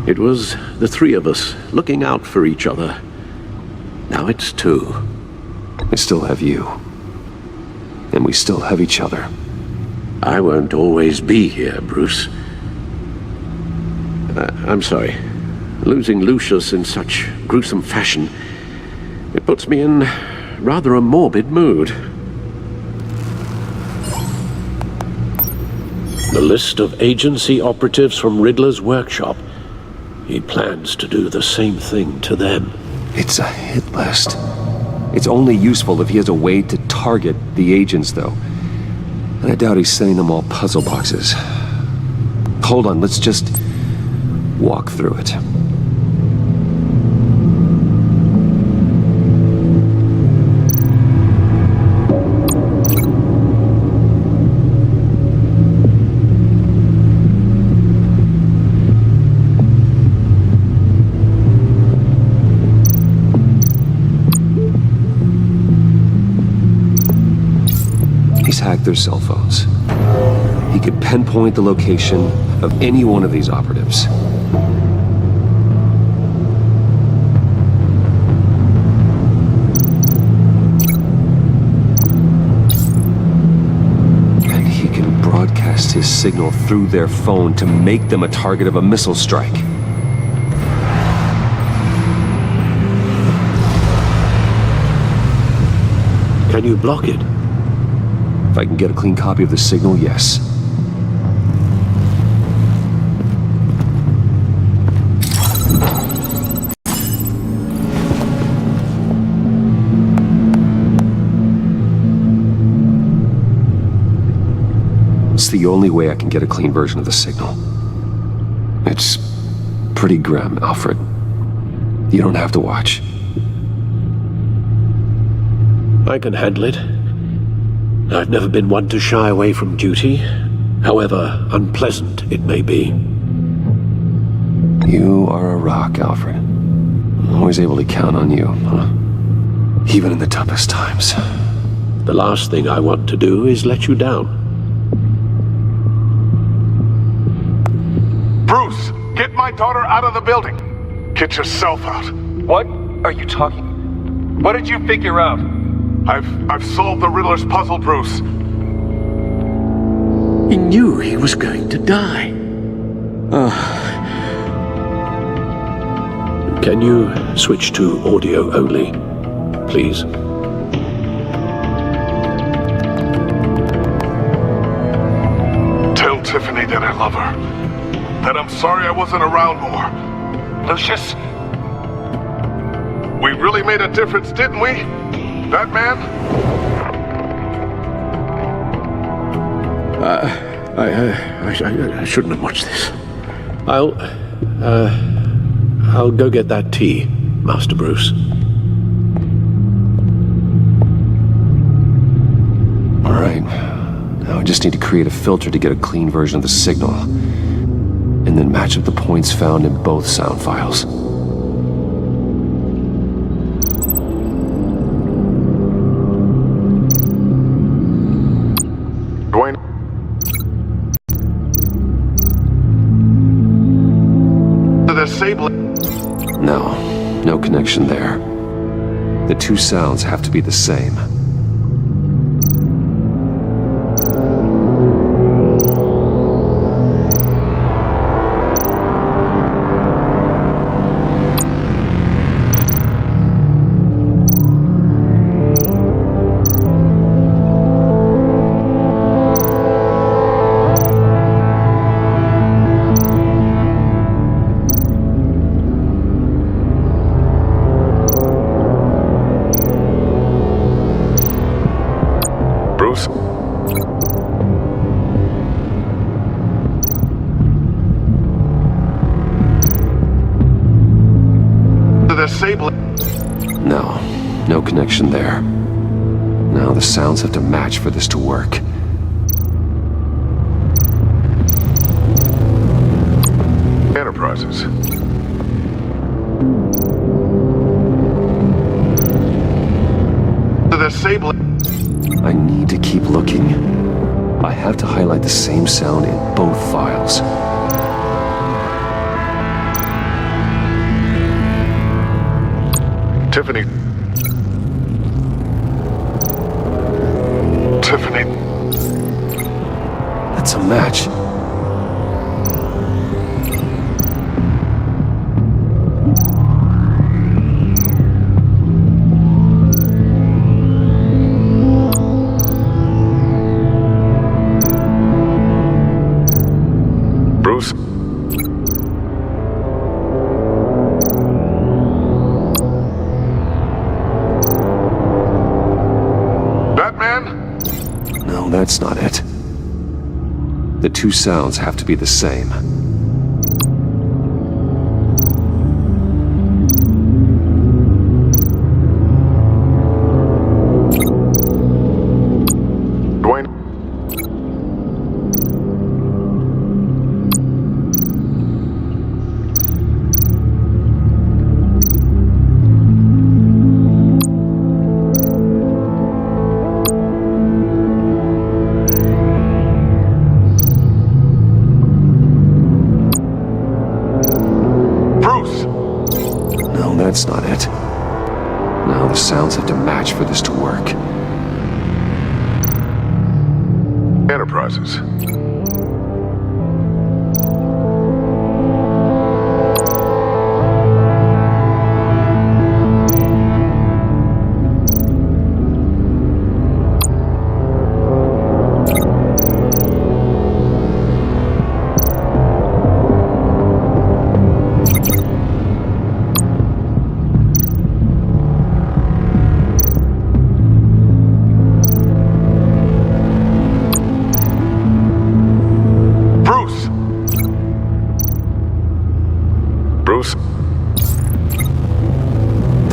[SPEAKER 20] It was the three of us looking out for each other. Now it's two.
[SPEAKER 1] I still have you. And we still have each other.
[SPEAKER 20] I won't always be here, Bruce. I'm sorry. Losing Lucius in such gruesome fashion, it puts me in rather a morbid mood. The list of agency operatives from Riddler's workshop. He plans to do the same thing to them.
[SPEAKER 1] It's a hit list. It's only useful if he has a way to target the agents, though. And I doubt he's sending them all puzzle boxes. Hold on, let's just walk through it. He's hacked their cell phones. He could pinpoint the location of any one of these operatives. And he can broadcast his signal through their phone to make them a target of a missile strike.
[SPEAKER 20] Can you block it?
[SPEAKER 1] If I can get a clean copy of the signal, yes. It's the only way I can get a clean version of the signal. It's pretty grim, Alfred. You don't have to watch.
[SPEAKER 20] I can handle it. I've never been one to shy away from duty, however unpleasant it may be.
[SPEAKER 1] You are a rock, Alfred. I'm always able to count on you, huh? Even in the toughest times.
[SPEAKER 20] The last thing I want to do is let you down.
[SPEAKER 14] Bruce, get my daughter out of the building. Get yourself out.
[SPEAKER 17] What are you talking? What did you figure out?
[SPEAKER 14] I've solved the Riddler's puzzle, Bruce.
[SPEAKER 20] He knew he was going to die. Can you switch to audio only, please?
[SPEAKER 14] Tell Tiffany that I love her. That I'm sorry I wasn't around more.
[SPEAKER 17] Lucius?
[SPEAKER 14] We really made a difference, didn't we? That man?
[SPEAKER 20] I shouldn't have watched this. I'll go get that tea, Master Bruce.
[SPEAKER 1] All right. Now I just need to create a filter to get a clean version of the signal, and then match up the points found in both sound files.
[SPEAKER 14] Dwayne? The disabling.
[SPEAKER 1] No connection there. The two sounds have to be the same.
[SPEAKER 14] Bruce? The disabling.
[SPEAKER 1] No connection there. Now the sounds have to match for this to work.
[SPEAKER 14] Enterprises. The disabling.
[SPEAKER 1] I need to keep looking. I have to highlight the same sound in both files.
[SPEAKER 14] Tiffany. Tiffany.
[SPEAKER 1] That's a match.
[SPEAKER 14] Bruce? Batman?
[SPEAKER 1] No, that's not it. The two sounds have to be the same.
[SPEAKER 14] Dwayne? Bruce?
[SPEAKER 1] No, that's not it. Now the sounds have to match for this to work.
[SPEAKER 14] Enterprises.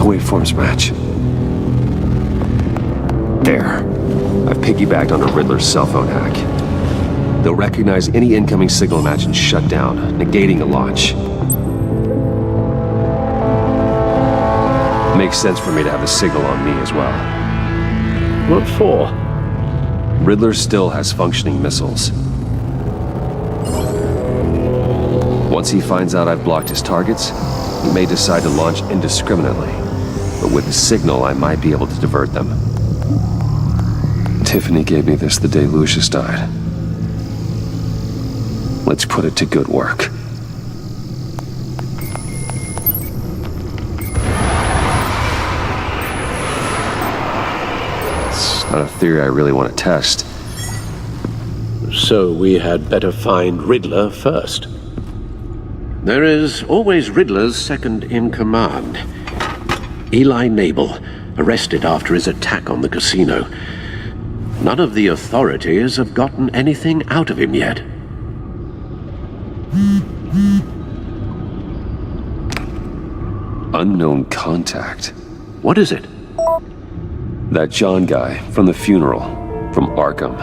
[SPEAKER 1] The waveforms match. There. I've piggybacked onto Riddler's cell phone hack. They'll recognize any incoming signal match and shut down, negating a launch. Makes sense for me to have the signal on me as well.
[SPEAKER 20] What for?
[SPEAKER 1] Riddler still has functioning missiles. Once he finds out I've blocked his targets, he may decide to launch indiscriminately. But with the signal, I might be able to divert them. Tiffany gave me this the day Lucius died. Let's put it to good work. It's not a theory I really want to test.
[SPEAKER 20] So we had better find Riddler first. There is always Riddler's second in command. Eli Nabel, arrested after his attack on the casino. None of the authorities have gotten anything out of him yet.
[SPEAKER 1] Unknown contact.
[SPEAKER 20] What is it?
[SPEAKER 1] That John guy from the funeral, from Arkham.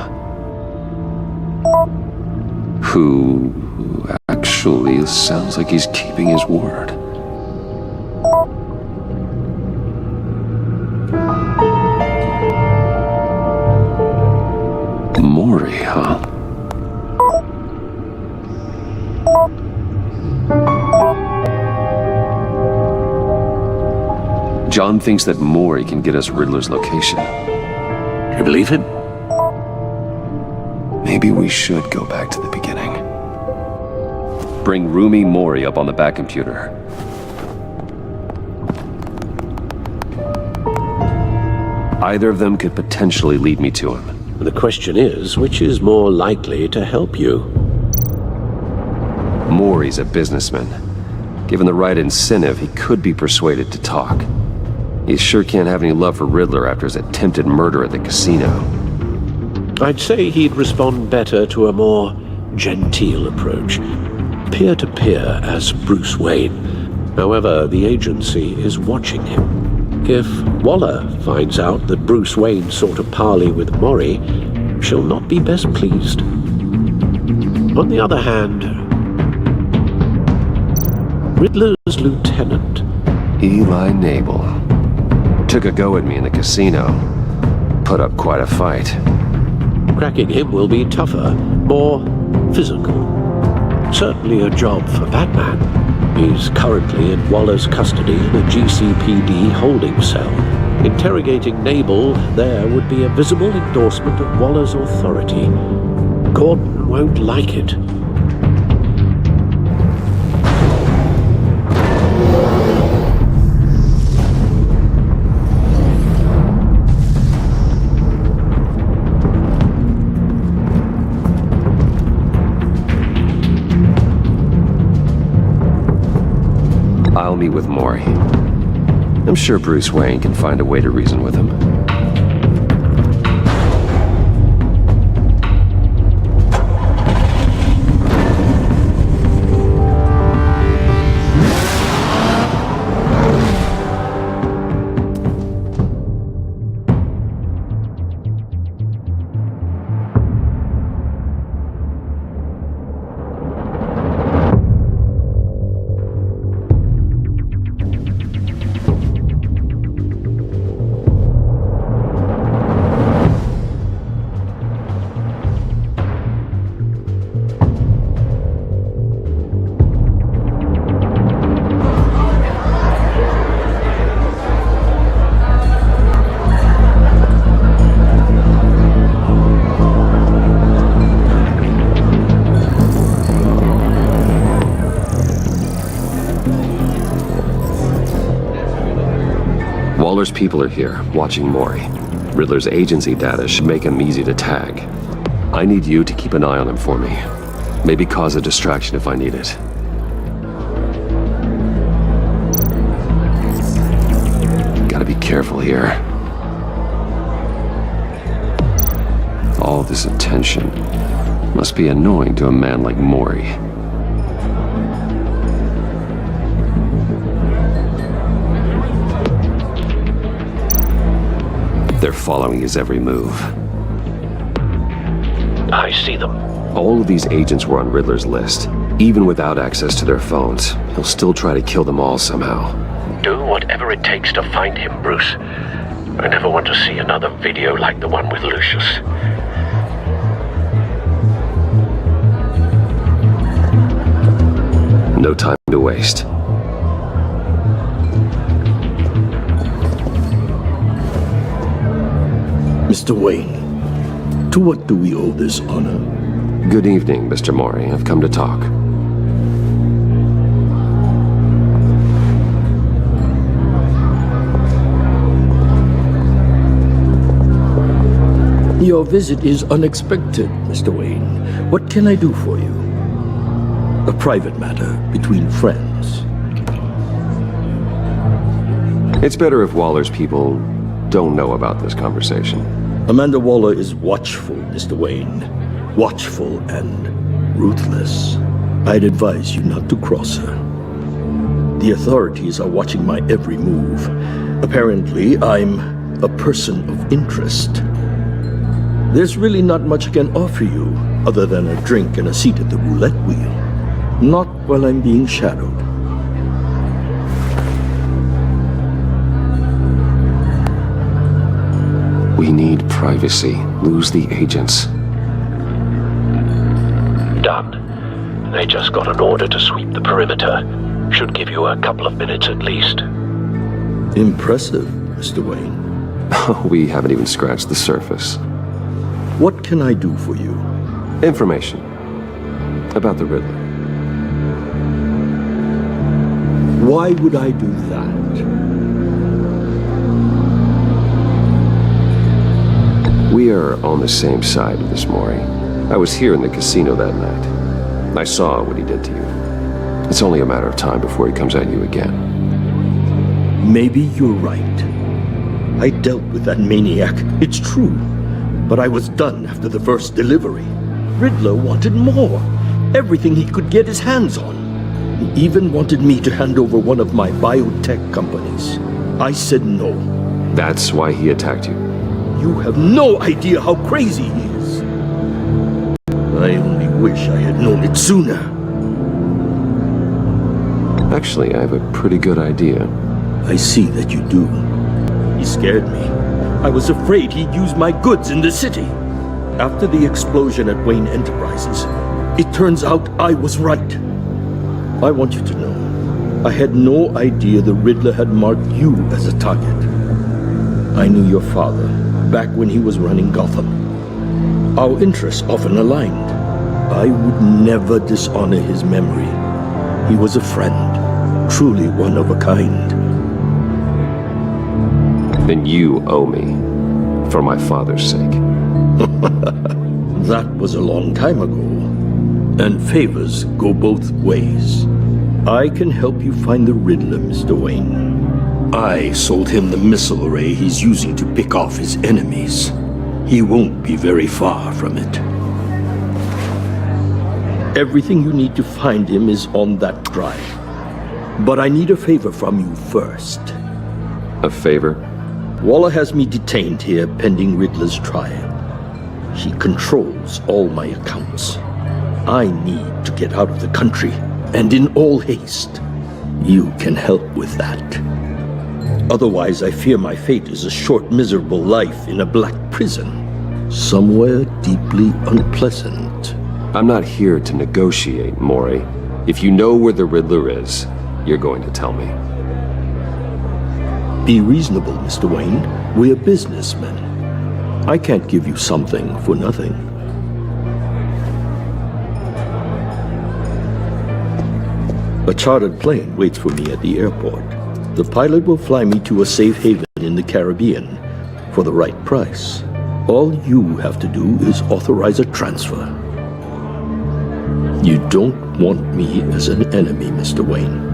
[SPEAKER 1] Who actually sounds like he's keeping his word. Mori, huh? John thinks that Mori can get us Riddler's location.
[SPEAKER 20] You believe him?
[SPEAKER 1] Maybe we should go back to the beginning. Bring Rumi Mori up on the back computer. Either of them could potentially lead me to him.
[SPEAKER 20] The question is, which is more likely to help you?
[SPEAKER 1] Mori's a businessman. Given the right incentive, he could be persuaded to talk. He sure can't have any love for Riddler after his attempted murder at the casino.
[SPEAKER 20] I'd say he'd respond better to a more genteel approach. Peer-to-peer as Bruce Wayne. However, the agency is watching him. If Waller finds out that Bruce Wayne sought a parley with Mori, she'll not be best pleased. On the other hand, Riddler's lieutenant,
[SPEAKER 1] Eli Nabel, took a go at me in the casino. Put up quite a fight.
[SPEAKER 20] Cracking him will be tougher, more physical. Certainly a job for Batman. He's currently in Waller's custody in a GCPD holding cell. Interrogating Nabel there would be a visible endorsement of Waller's authority. Gordon won't like it.
[SPEAKER 1] I'll meet with Mori. I'm sure Bruce Wayne can find a way to reason with him. Waller's people are here, watching Mori. Riddler's agency data should make him easy to tag. I need you to keep an eye on him for me. Maybe cause a distraction if I need it. Gotta be careful here. All this attention must be annoying to a man like Mori. They're following his every move.
[SPEAKER 4] I see them.
[SPEAKER 1] All of these agents were on Riddler's list. Even without access to their phones, he'll still try to kill them all somehow.
[SPEAKER 4] Do whatever it takes to find him, Bruce. I never want to see another video like the one with Lucius.
[SPEAKER 1] No time to waste.
[SPEAKER 21] Mr. Wayne, to what do we owe this honor?
[SPEAKER 1] Good evening, Mr. Mori. I've come to talk.
[SPEAKER 21] Your visit is unexpected, Mr. Wayne. What can I do for you? A private matter between friends.
[SPEAKER 1] It's better if Waller's people don't know about this conversation.
[SPEAKER 21] Amanda Waller is watchful, Mr. Wayne. Watchful and ruthless. I'd advise you not to cross her. The authorities are watching my every move. Apparently, I'm a person of interest. There's really not much I can offer you, other than a drink and a seat at the roulette wheel. Not while I'm being shadowed.
[SPEAKER 1] We need privacy. Lose the agents.
[SPEAKER 4] Done. They just got an order to sweep the perimeter. Should give you a couple of minutes at least.
[SPEAKER 21] Impressive, Mr. Wayne.
[SPEAKER 1] We haven't even scratched the surface.
[SPEAKER 21] What can I do for you?
[SPEAKER 1] Information about the Riddler.
[SPEAKER 21] Why would I do that?
[SPEAKER 1] We are on the same side of this, Mori. I was here in the casino that night. I saw what he did to you. It's only a matter of time before he comes at you again.
[SPEAKER 21] Maybe you're right. I dealt with that maniac, it's true. But I was done after the first delivery. Riddler wanted more. Everything he could get his hands on. He even wanted me to hand over one of my biotech companies. I said no.
[SPEAKER 1] That's why he attacked you?
[SPEAKER 21] You have no idea how crazy he is. I only wish I had known it sooner.
[SPEAKER 1] Actually, I have a pretty good idea.
[SPEAKER 21] I see that you do. He scared me. I was afraid he'd use my goods in the city. After the explosion at Wayne Enterprises, it turns out I was right. I want you to know, I had no idea the Riddler had marked you as a target. I knew your father, back when he was running Gotham. Our interests often aligned. I would never dishonor his memory. He was a friend, truly one of a kind.
[SPEAKER 1] Then you owe me, for my father's sake.
[SPEAKER 21] That was a long time ago. And favors go both ways. I can help you find the Riddler, Mr. Wayne. I sold him the missile array he's using to pick off his enemies. He won't be very far from it. Everything you need to find him is on that drive. But I need a favor from you first.
[SPEAKER 1] A favor?
[SPEAKER 21] Waller has me detained here pending Riddler's trial. He controls all my accounts. I need to get out of the country, and in all haste. You can help with that. Otherwise, I fear my fate is a short, miserable life in a black prison. Somewhere deeply unpleasant.
[SPEAKER 1] I'm not here to negotiate, Mori. If you know where the Riddler is, you're going to tell me.
[SPEAKER 21] Be reasonable, Mr. Wayne. We're businessmen. I can't give you something for nothing. A chartered plane waits for me at the airport. The pilot will fly me to a safe haven in the Caribbean for the right price. All you have to do is authorize a transfer. You don't want me as an enemy, Mr. Wayne.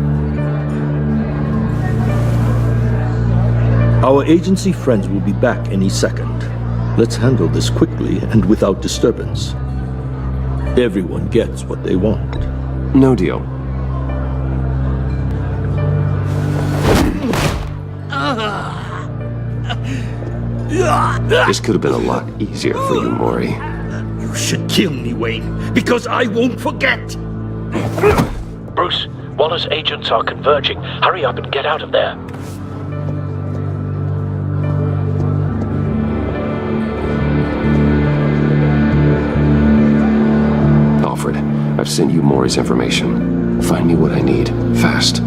[SPEAKER 21] Our agency friends will be back any second. Let's handle this quickly and without disturbance. Everyone gets what they want.
[SPEAKER 1] No deal. This could have been a lot easier for you, Maury.
[SPEAKER 21] You should kill me, Wayne, because I won't forget.
[SPEAKER 4] Bruce, Waller's agents are converging. Hurry up and get out of there.
[SPEAKER 1] Alfred, I've sent you Maury's information. Find me what I need, fast.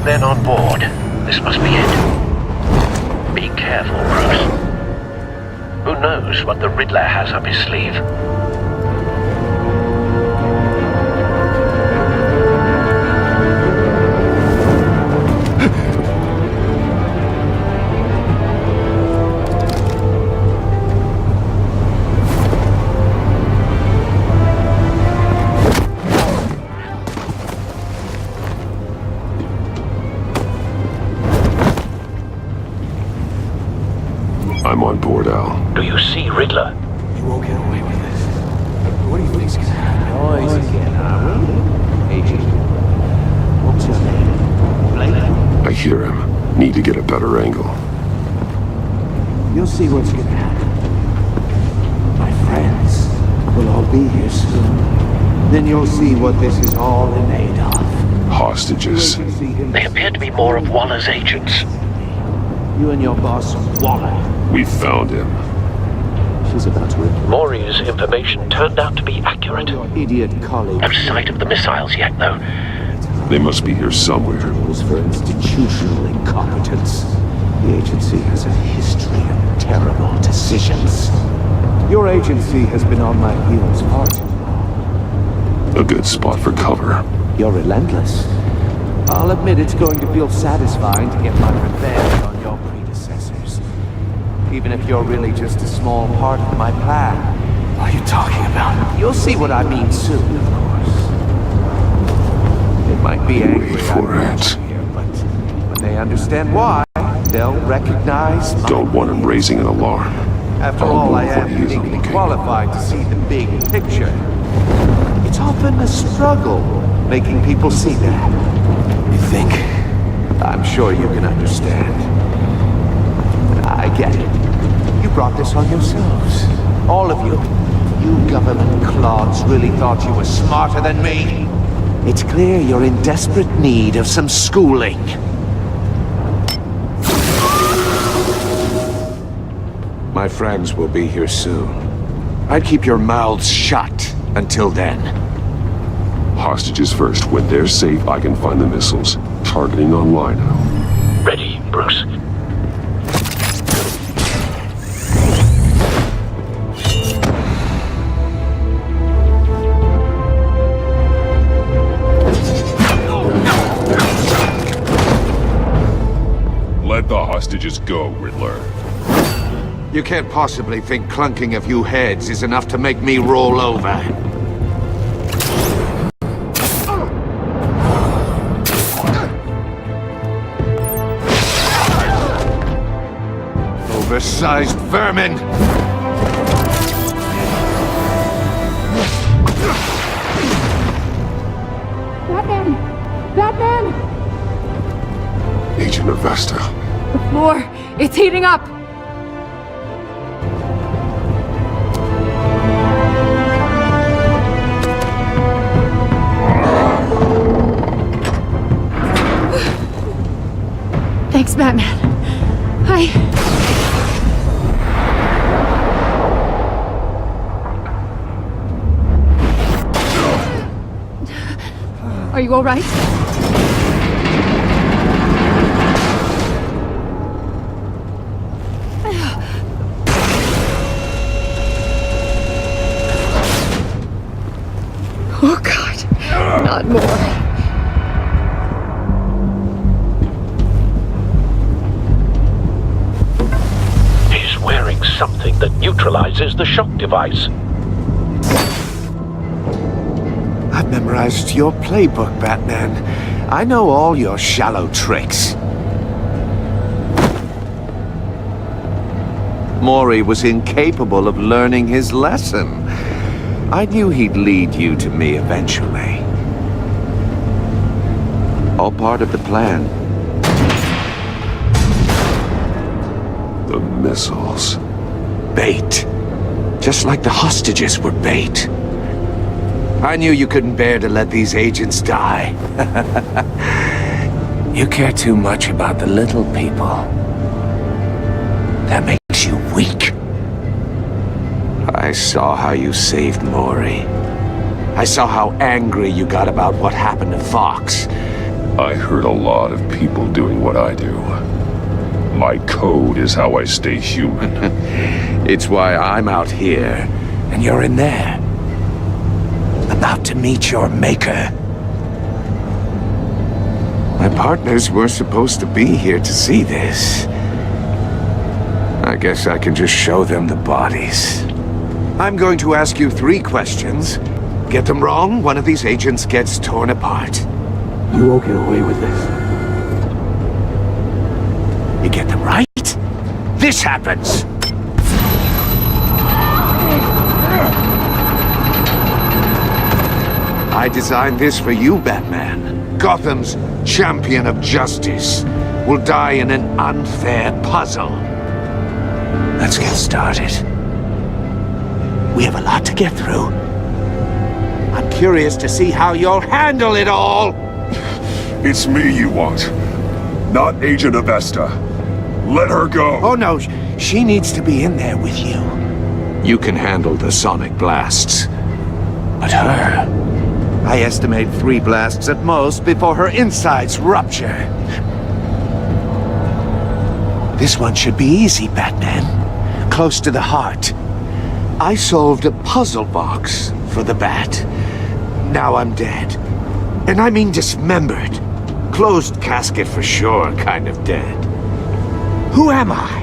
[SPEAKER 4] Men on board. This must be it. Be careful, Bruce. Who knows what the Riddler has up his sleeve?
[SPEAKER 1] I'm on board, Al.
[SPEAKER 4] Do you see Riddler?
[SPEAKER 17] You won't get away with this. What do you think's gonna happen?
[SPEAKER 20] Noise again, are we? Agent, what's your name? Blake?
[SPEAKER 1] I hear him. Need to get a better angle.
[SPEAKER 20] You'll see what's gonna happen. My friends will all be here soon. Then you'll see what this is all made of.
[SPEAKER 1] Hostages.
[SPEAKER 4] They appear to be more of Waller's agents.
[SPEAKER 20] You and your boss, Waller.
[SPEAKER 1] We found him.
[SPEAKER 20] She's about to report.
[SPEAKER 4] Maury's information turned out to be accurate.
[SPEAKER 20] Your idiot colleague.
[SPEAKER 4] No sight of the missiles yet, though.
[SPEAKER 1] They must be here somewhere.
[SPEAKER 20] Rules for institutional incompetence. The agency has a history of terrible decisions. Your agency has been on my heels far too long.
[SPEAKER 1] A good spot for cover.
[SPEAKER 20] You're relentless. I'll admit it's going to feel satisfying to get my revenge on your predecessors. Even if you're really just a small part of my plan.
[SPEAKER 17] What are you talking about?
[SPEAKER 20] You'll see what I mean soon, of course. It might be angry
[SPEAKER 1] for it.
[SPEAKER 20] Here, but when they understand why, they'll recognize my...
[SPEAKER 1] Don't want him raising an alarm.
[SPEAKER 20] After all, I am uniquely qualified to see the big picture. It's often a struggle making people see that.
[SPEAKER 17] You think?
[SPEAKER 20] I'm sure you can understand. I get it. You brought this on yourselves. All of you. You government clods really thought you were smarter than me. It's clear you're in desperate need of some schooling. My friends will be here soon. I'd keep your mouths shut until then.
[SPEAKER 1] Hostages first. When they're safe, I can find the missiles. Targeting on Lino.
[SPEAKER 4] Ready, Bruce.
[SPEAKER 9] Let the hostages go, Riddler.
[SPEAKER 8] You can't possibly think clunking a few heads is enough to make me roll over. Oversized vermin!
[SPEAKER 11] Batman! Batman!
[SPEAKER 1] Agent Avesta.
[SPEAKER 11] The floor! It's heating up! Thanks, Batman. Are you all right? Oh, God. Not more.
[SPEAKER 4] Something that neutralizes the shock device.
[SPEAKER 8] I've memorized your playbook, Batman. I know all your shallow tricks. Mori was incapable of learning his lesson. I knew he'd lead you to me eventually. All part of the plan.
[SPEAKER 14] The missiles.
[SPEAKER 8] Bait. Just like the hostages were bait. I knew you couldn't bear to let these agents die. You care too much about the little people. That makes you weak. I saw how you saved Mori. I saw how angry you got about what happened to Fox.
[SPEAKER 9] I hurt a lot of people doing what I do. My code is how I stay human.
[SPEAKER 8] It's why I'm out here, and you're in there. About to meet your maker. My partners were supposed to be here to see this. I guess I can just show them the bodies. I'm going to ask you 3 questions. Get them wrong, one of these agents gets torn apart.
[SPEAKER 21] You won't get away with this.
[SPEAKER 8] You get them right, this happens! I designed this for you, Batman. Gotham's champion of justice will die in an unfair puzzle. Let's get started. We have a lot to get through. I'm curious to see how you'll handle it all.
[SPEAKER 9] It's me you want, not Agent Avesta. Let her go.
[SPEAKER 8] Oh no, she needs to be in there with you. You can handle the sonic blasts. But her... I estimate 3 blasts at most before her insides rupture. This one should be easy, Batman. Close to the heart. I solved a puzzle box for the Bat. Now I'm dead. And I mean dismembered. Closed casket for sure, kind of dead. Who am I?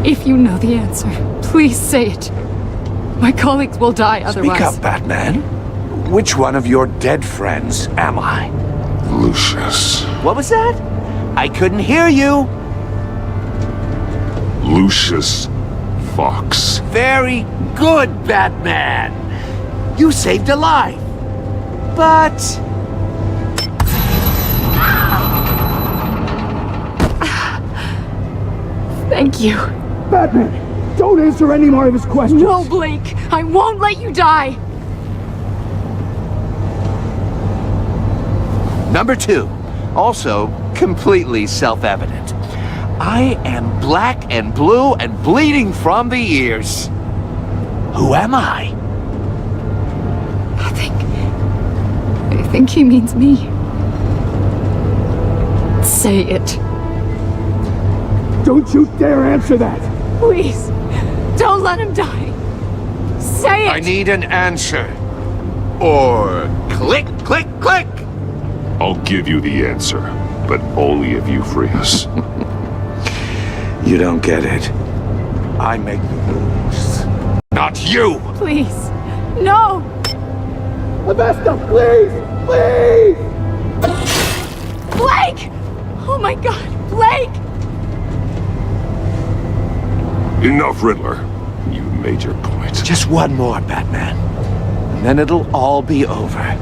[SPEAKER 11] If you know the answer, please say it. My colleagues will die otherwise.
[SPEAKER 8] Speak up, Batman. Which one of your dead friends am I?
[SPEAKER 14] Lucius.
[SPEAKER 8] What was that? I couldn't hear you.
[SPEAKER 14] Lucius Fox.
[SPEAKER 8] Very good, Batman. You saved a life. But...
[SPEAKER 11] Thank you.
[SPEAKER 21] Batman, don't answer any more of his questions.
[SPEAKER 11] No, Blake. I won't let you die.
[SPEAKER 8] Number 2. Also completely self-evident. I am black and blue and bleeding from the ears. Who am I?
[SPEAKER 11] I think he means me. Say it.
[SPEAKER 21] Don't you dare answer that!
[SPEAKER 11] Please, don't let him die. Say it!
[SPEAKER 8] I need an answer. Or click, click, click!
[SPEAKER 9] I'll give you the answer, but only if you free us.
[SPEAKER 8] You don't get it. I make the rules. Not you!
[SPEAKER 11] Please, no!
[SPEAKER 21] Avesta, please! Please!
[SPEAKER 11] Blake! Oh my God, Blake!
[SPEAKER 9] Enough, Riddler. You made your point.
[SPEAKER 8] Just one more, Batman. And then it'll all be over.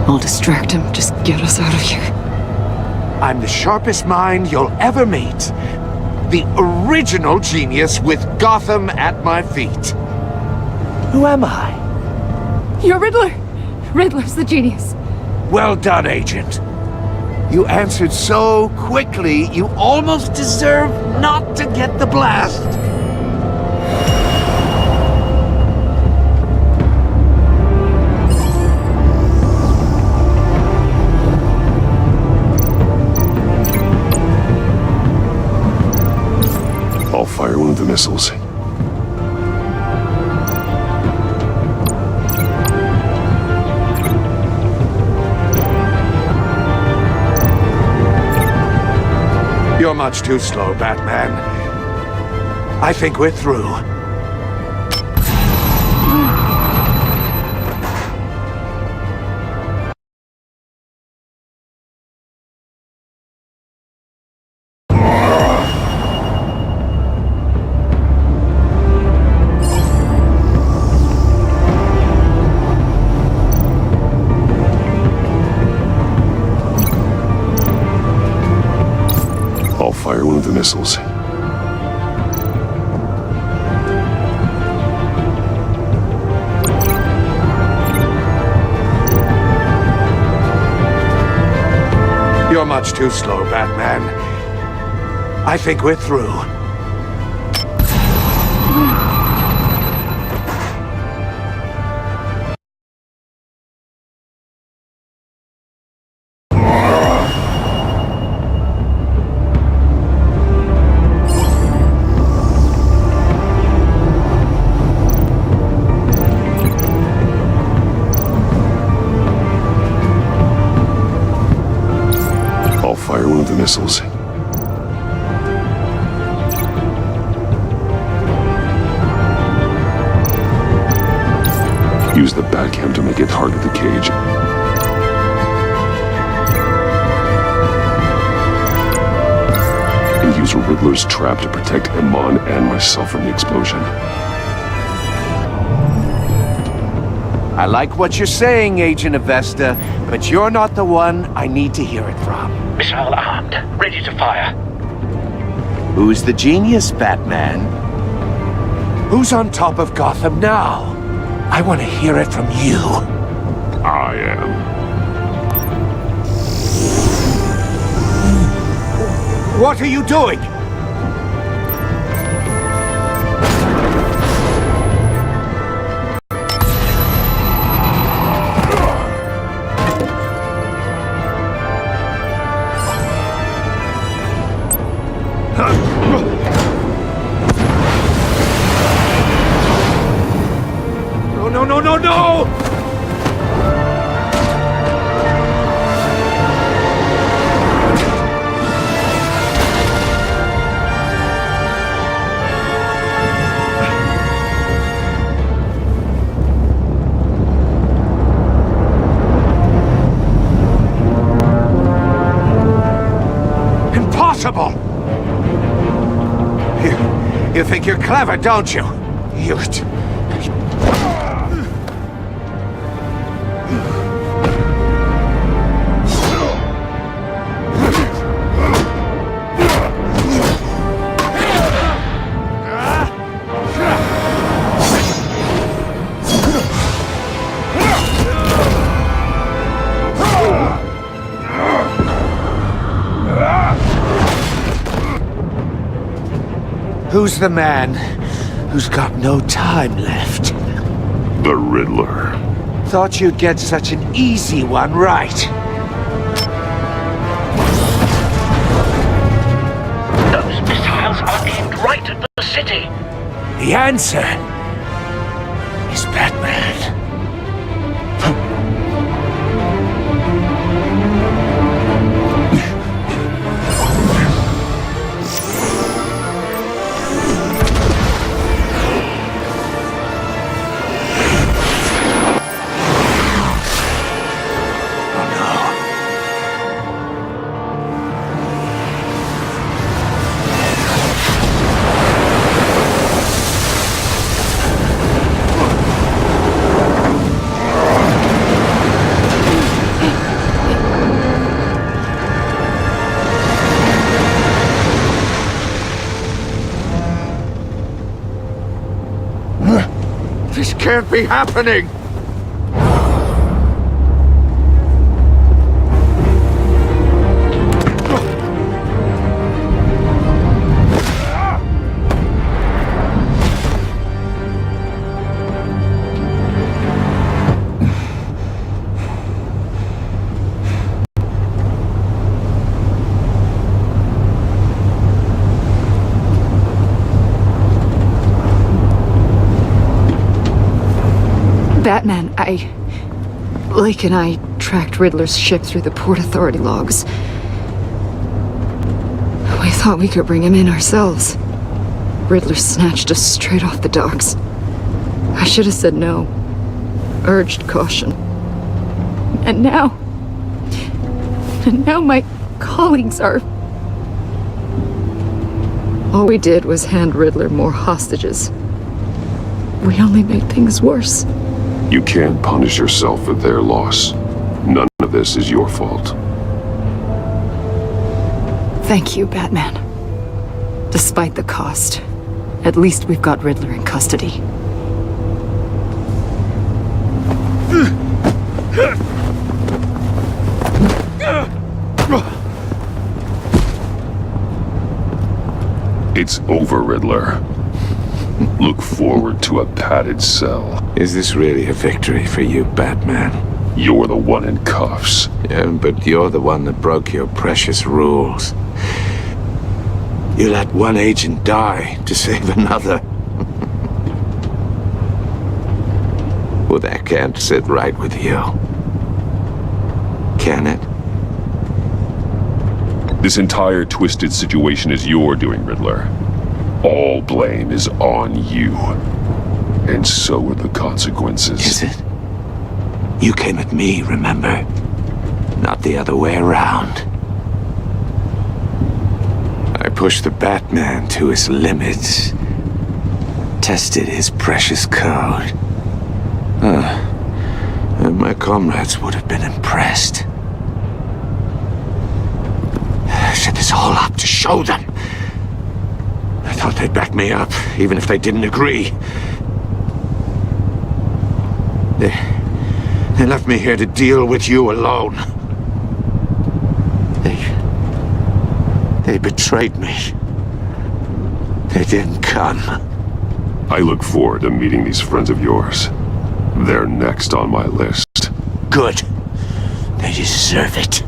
[SPEAKER 11] I'll distract him. Just get us out of here.
[SPEAKER 8] I'm the sharpest mind you'll ever meet. The original genius with Gotham at my feet. Who am I?
[SPEAKER 11] You're Riddler. Riddler's the genius.
[SPEAKER 8] Well done, Agent. You answered so quickly, you almost deserve not to get the blast.
[SPEAKER 14] I'll fire one of the missiles.
[SPEAKER 8] You're much too slow, Batman. I think we're through.
[SPEAKER 9] missiles.
[SPEAKER 8] You're much too slow, Batman. I think we're through.
[SPEAKER 9] I'll fire one of the missiles. Use the Batcam to make it hard with the cage. And use Riddler's trap to protect Iman and myself from the explosion.
[SPEAKER 8] I like what you're saying, Agent Avesta, but you're not the one I need to hear it from.
[SPEAKER 13] Missile armed, ready to fire.
[SPEAKER 8] Who's the genius, Batman? Who's on top of Gotham now? I want to hear it from you.
[SPEAKER 9] I am.
[SPEAKER 8] What are you doing? No! Impossible! You think you're clever, don't you? Who's the man who's got no time left?
[SPEAKER 9] The Riddler.
[SPEAKER 8] Thought you'd get such an easy one right.
[SPEAKER 13] Those missiles are aimed right at the city.
[SPEAKER 8] The answer is Batman. This can't be happening!
[SPEAKER 11] Batman, Blake and I tracked Riddler's ship through the Port Authority logs. We thought we could bring him in ourselves. Riddler snatched us straight off the docks. I should have said no. Urged caution. And now my colleagues are... All we did was hand Riddler more hostages. We only made things worse.
[SPEAKER 9] You can't punish yourself for their loss. None of this is your fault.
[SPEAKER 11] Thank you, Batman. Despite the cost, at least we've got Riddler in custody.
[SPEAKER 9] It's over, Riddler. Look forward to a padded cell.
[SPEAKER 8] Is this really a victory for you, Batman?
[SPEAKER 9] You're the one in cuffs.
[SPEAKER 8] Yeah, but you're the one that broke your precious rules. You let one agent die to save another. Well, that can't sit right with you. Can it?
[SPEAKER 9] This entire twisted situation is your doing, Riddler. All blame is on you. And so are the consequences.
[SPEAKER 8] Is it? You came at me, remember? Not the other way around. I pushed the Batman to his limits. Tested his precious code. And my comrades would have been impressed. I set this all up to show them. I thought they'd back me up, even if they didn't agree. They left me here to deal with you alone. They betrayed me. They didn't come.
[SPEAKER 9] I look forward to meeting these friends of yours. They're next on my list.
[SPEAKER 8] Good. They deserve it.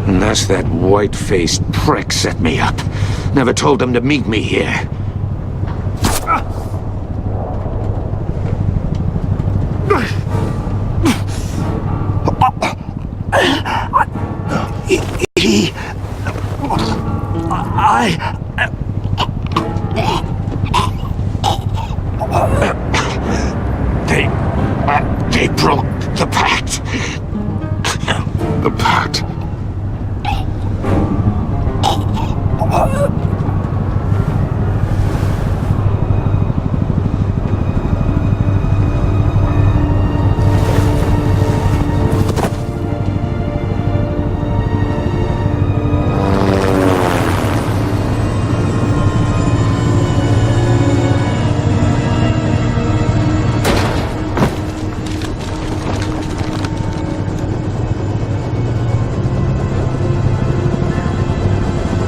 [SPEAKER 8] Unless that white-faced prick set me up. Never told them to meet me here. They broke the pact.
[SPEAKER 9] The pact?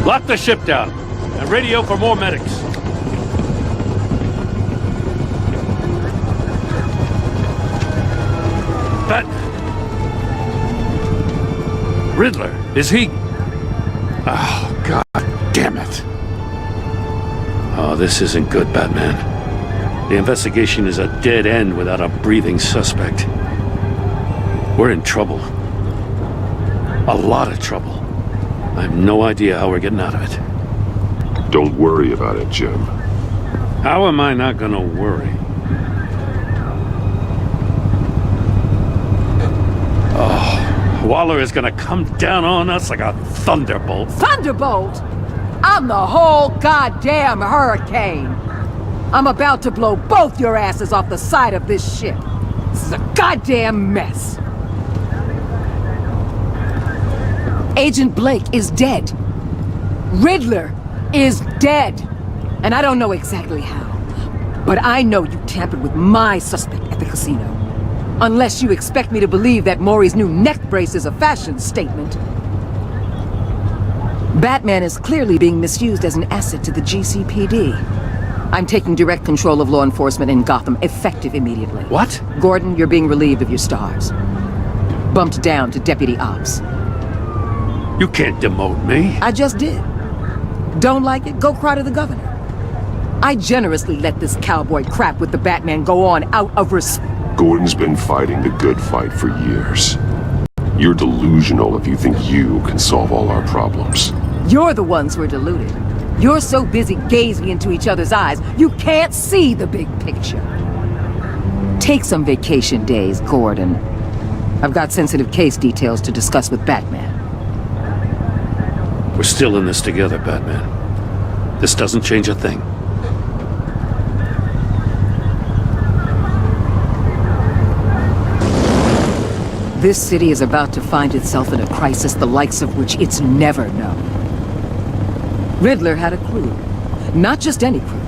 [SPEAKER 3] Lock the ship down and radio for more medics. But Riddler, is he? Oh, God damn it. Oh, this isn't good, Batman. The investigation is a dead end without a breathing suspect. We're in trouble. A lot of trouble. I have no idea how we're getting out of it.
[SPEAKER 9] Don't worry about it, Jim.
[SPEAKER 3] How am I not gonna worry? Oh, Waller is gonna come down on us like a thunderbolt.
[SPEAKER 10] Thunderbolt? I'm the whole goddamn hurricane. I'm about to blow both your asses off the side of this ship. This is a goddamn mess. Agent Blake is dead. Riddler is dead. And I don't know exactly how. But I know you tampered with my suspect at the casino. Unless you expect me to believe that Maury's new neck brace is a fashion statement. Batman is clearly being misused as an asset to the GCPD. I'm taking direct control of law enforcement in Gotham, effective immediately.
[SPEAKER 3] What?
[SPEAKER 10] Gordon, you're being relieved of your stars. Bumped down to Deputy Ops.
[SPEAKER 3] You can't demote me.
[SPEAKER 10] I just did. Don't like it? Go cry to the governor. I generously let this cowboy crap with the Batman go on out of respect.
[SPEAKER 9] Gordon's been fighting the good fight for years. You're delusional if you think you can solve all our problems.
[SPEAKER 10] You're the ones who are deluded. You're so busy gazing into each other's eyes, you can't see the big picture. Take some vacation days, Gordon. I've got sensitive case details to discuss with Batman.
[SPEAKER 3] We're still in this together, Batman. This doesn't change a thing.
[SPEAKER 10] This city is about to find itself in a crisis the likes of which it's never known. Riddler had a crew. Not just any crew.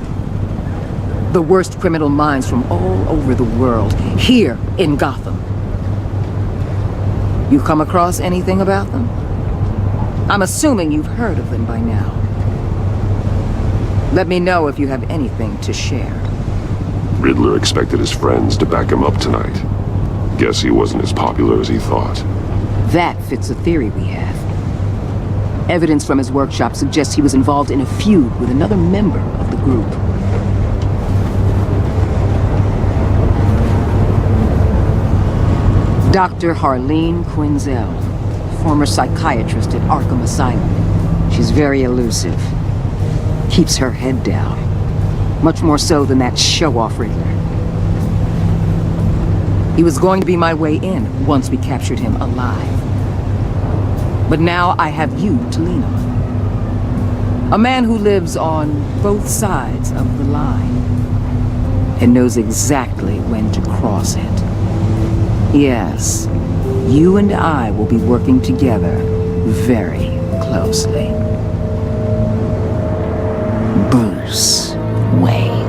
[SPEAKER 10] The worst criminal minds from all over the world, here in Gotham. You come across anything about them? I'm assuming you've heard of them by now. Let me know if you have anything to share.
[SPEAKER 9] Riddler expected his friends to back him up tonight. Guess he wasn't as popular as he thought.
[SPEAKER 10] That fits a theory we have. Evidence from his workshop suggests he was involved in a feud with another member of the group. Dr. Harleen Quinzel, former psychiatrist at Arkham Asylum. She's very elusive. Keeps her head down. Much more so than that show-off Riddler. He was going to be my way in once we captured him alive. But now I have you to lean on. A man who lives on both sides of the line and knows exactly when to cross it. Yes, you and I will be working together very closely. Bruce Wayne.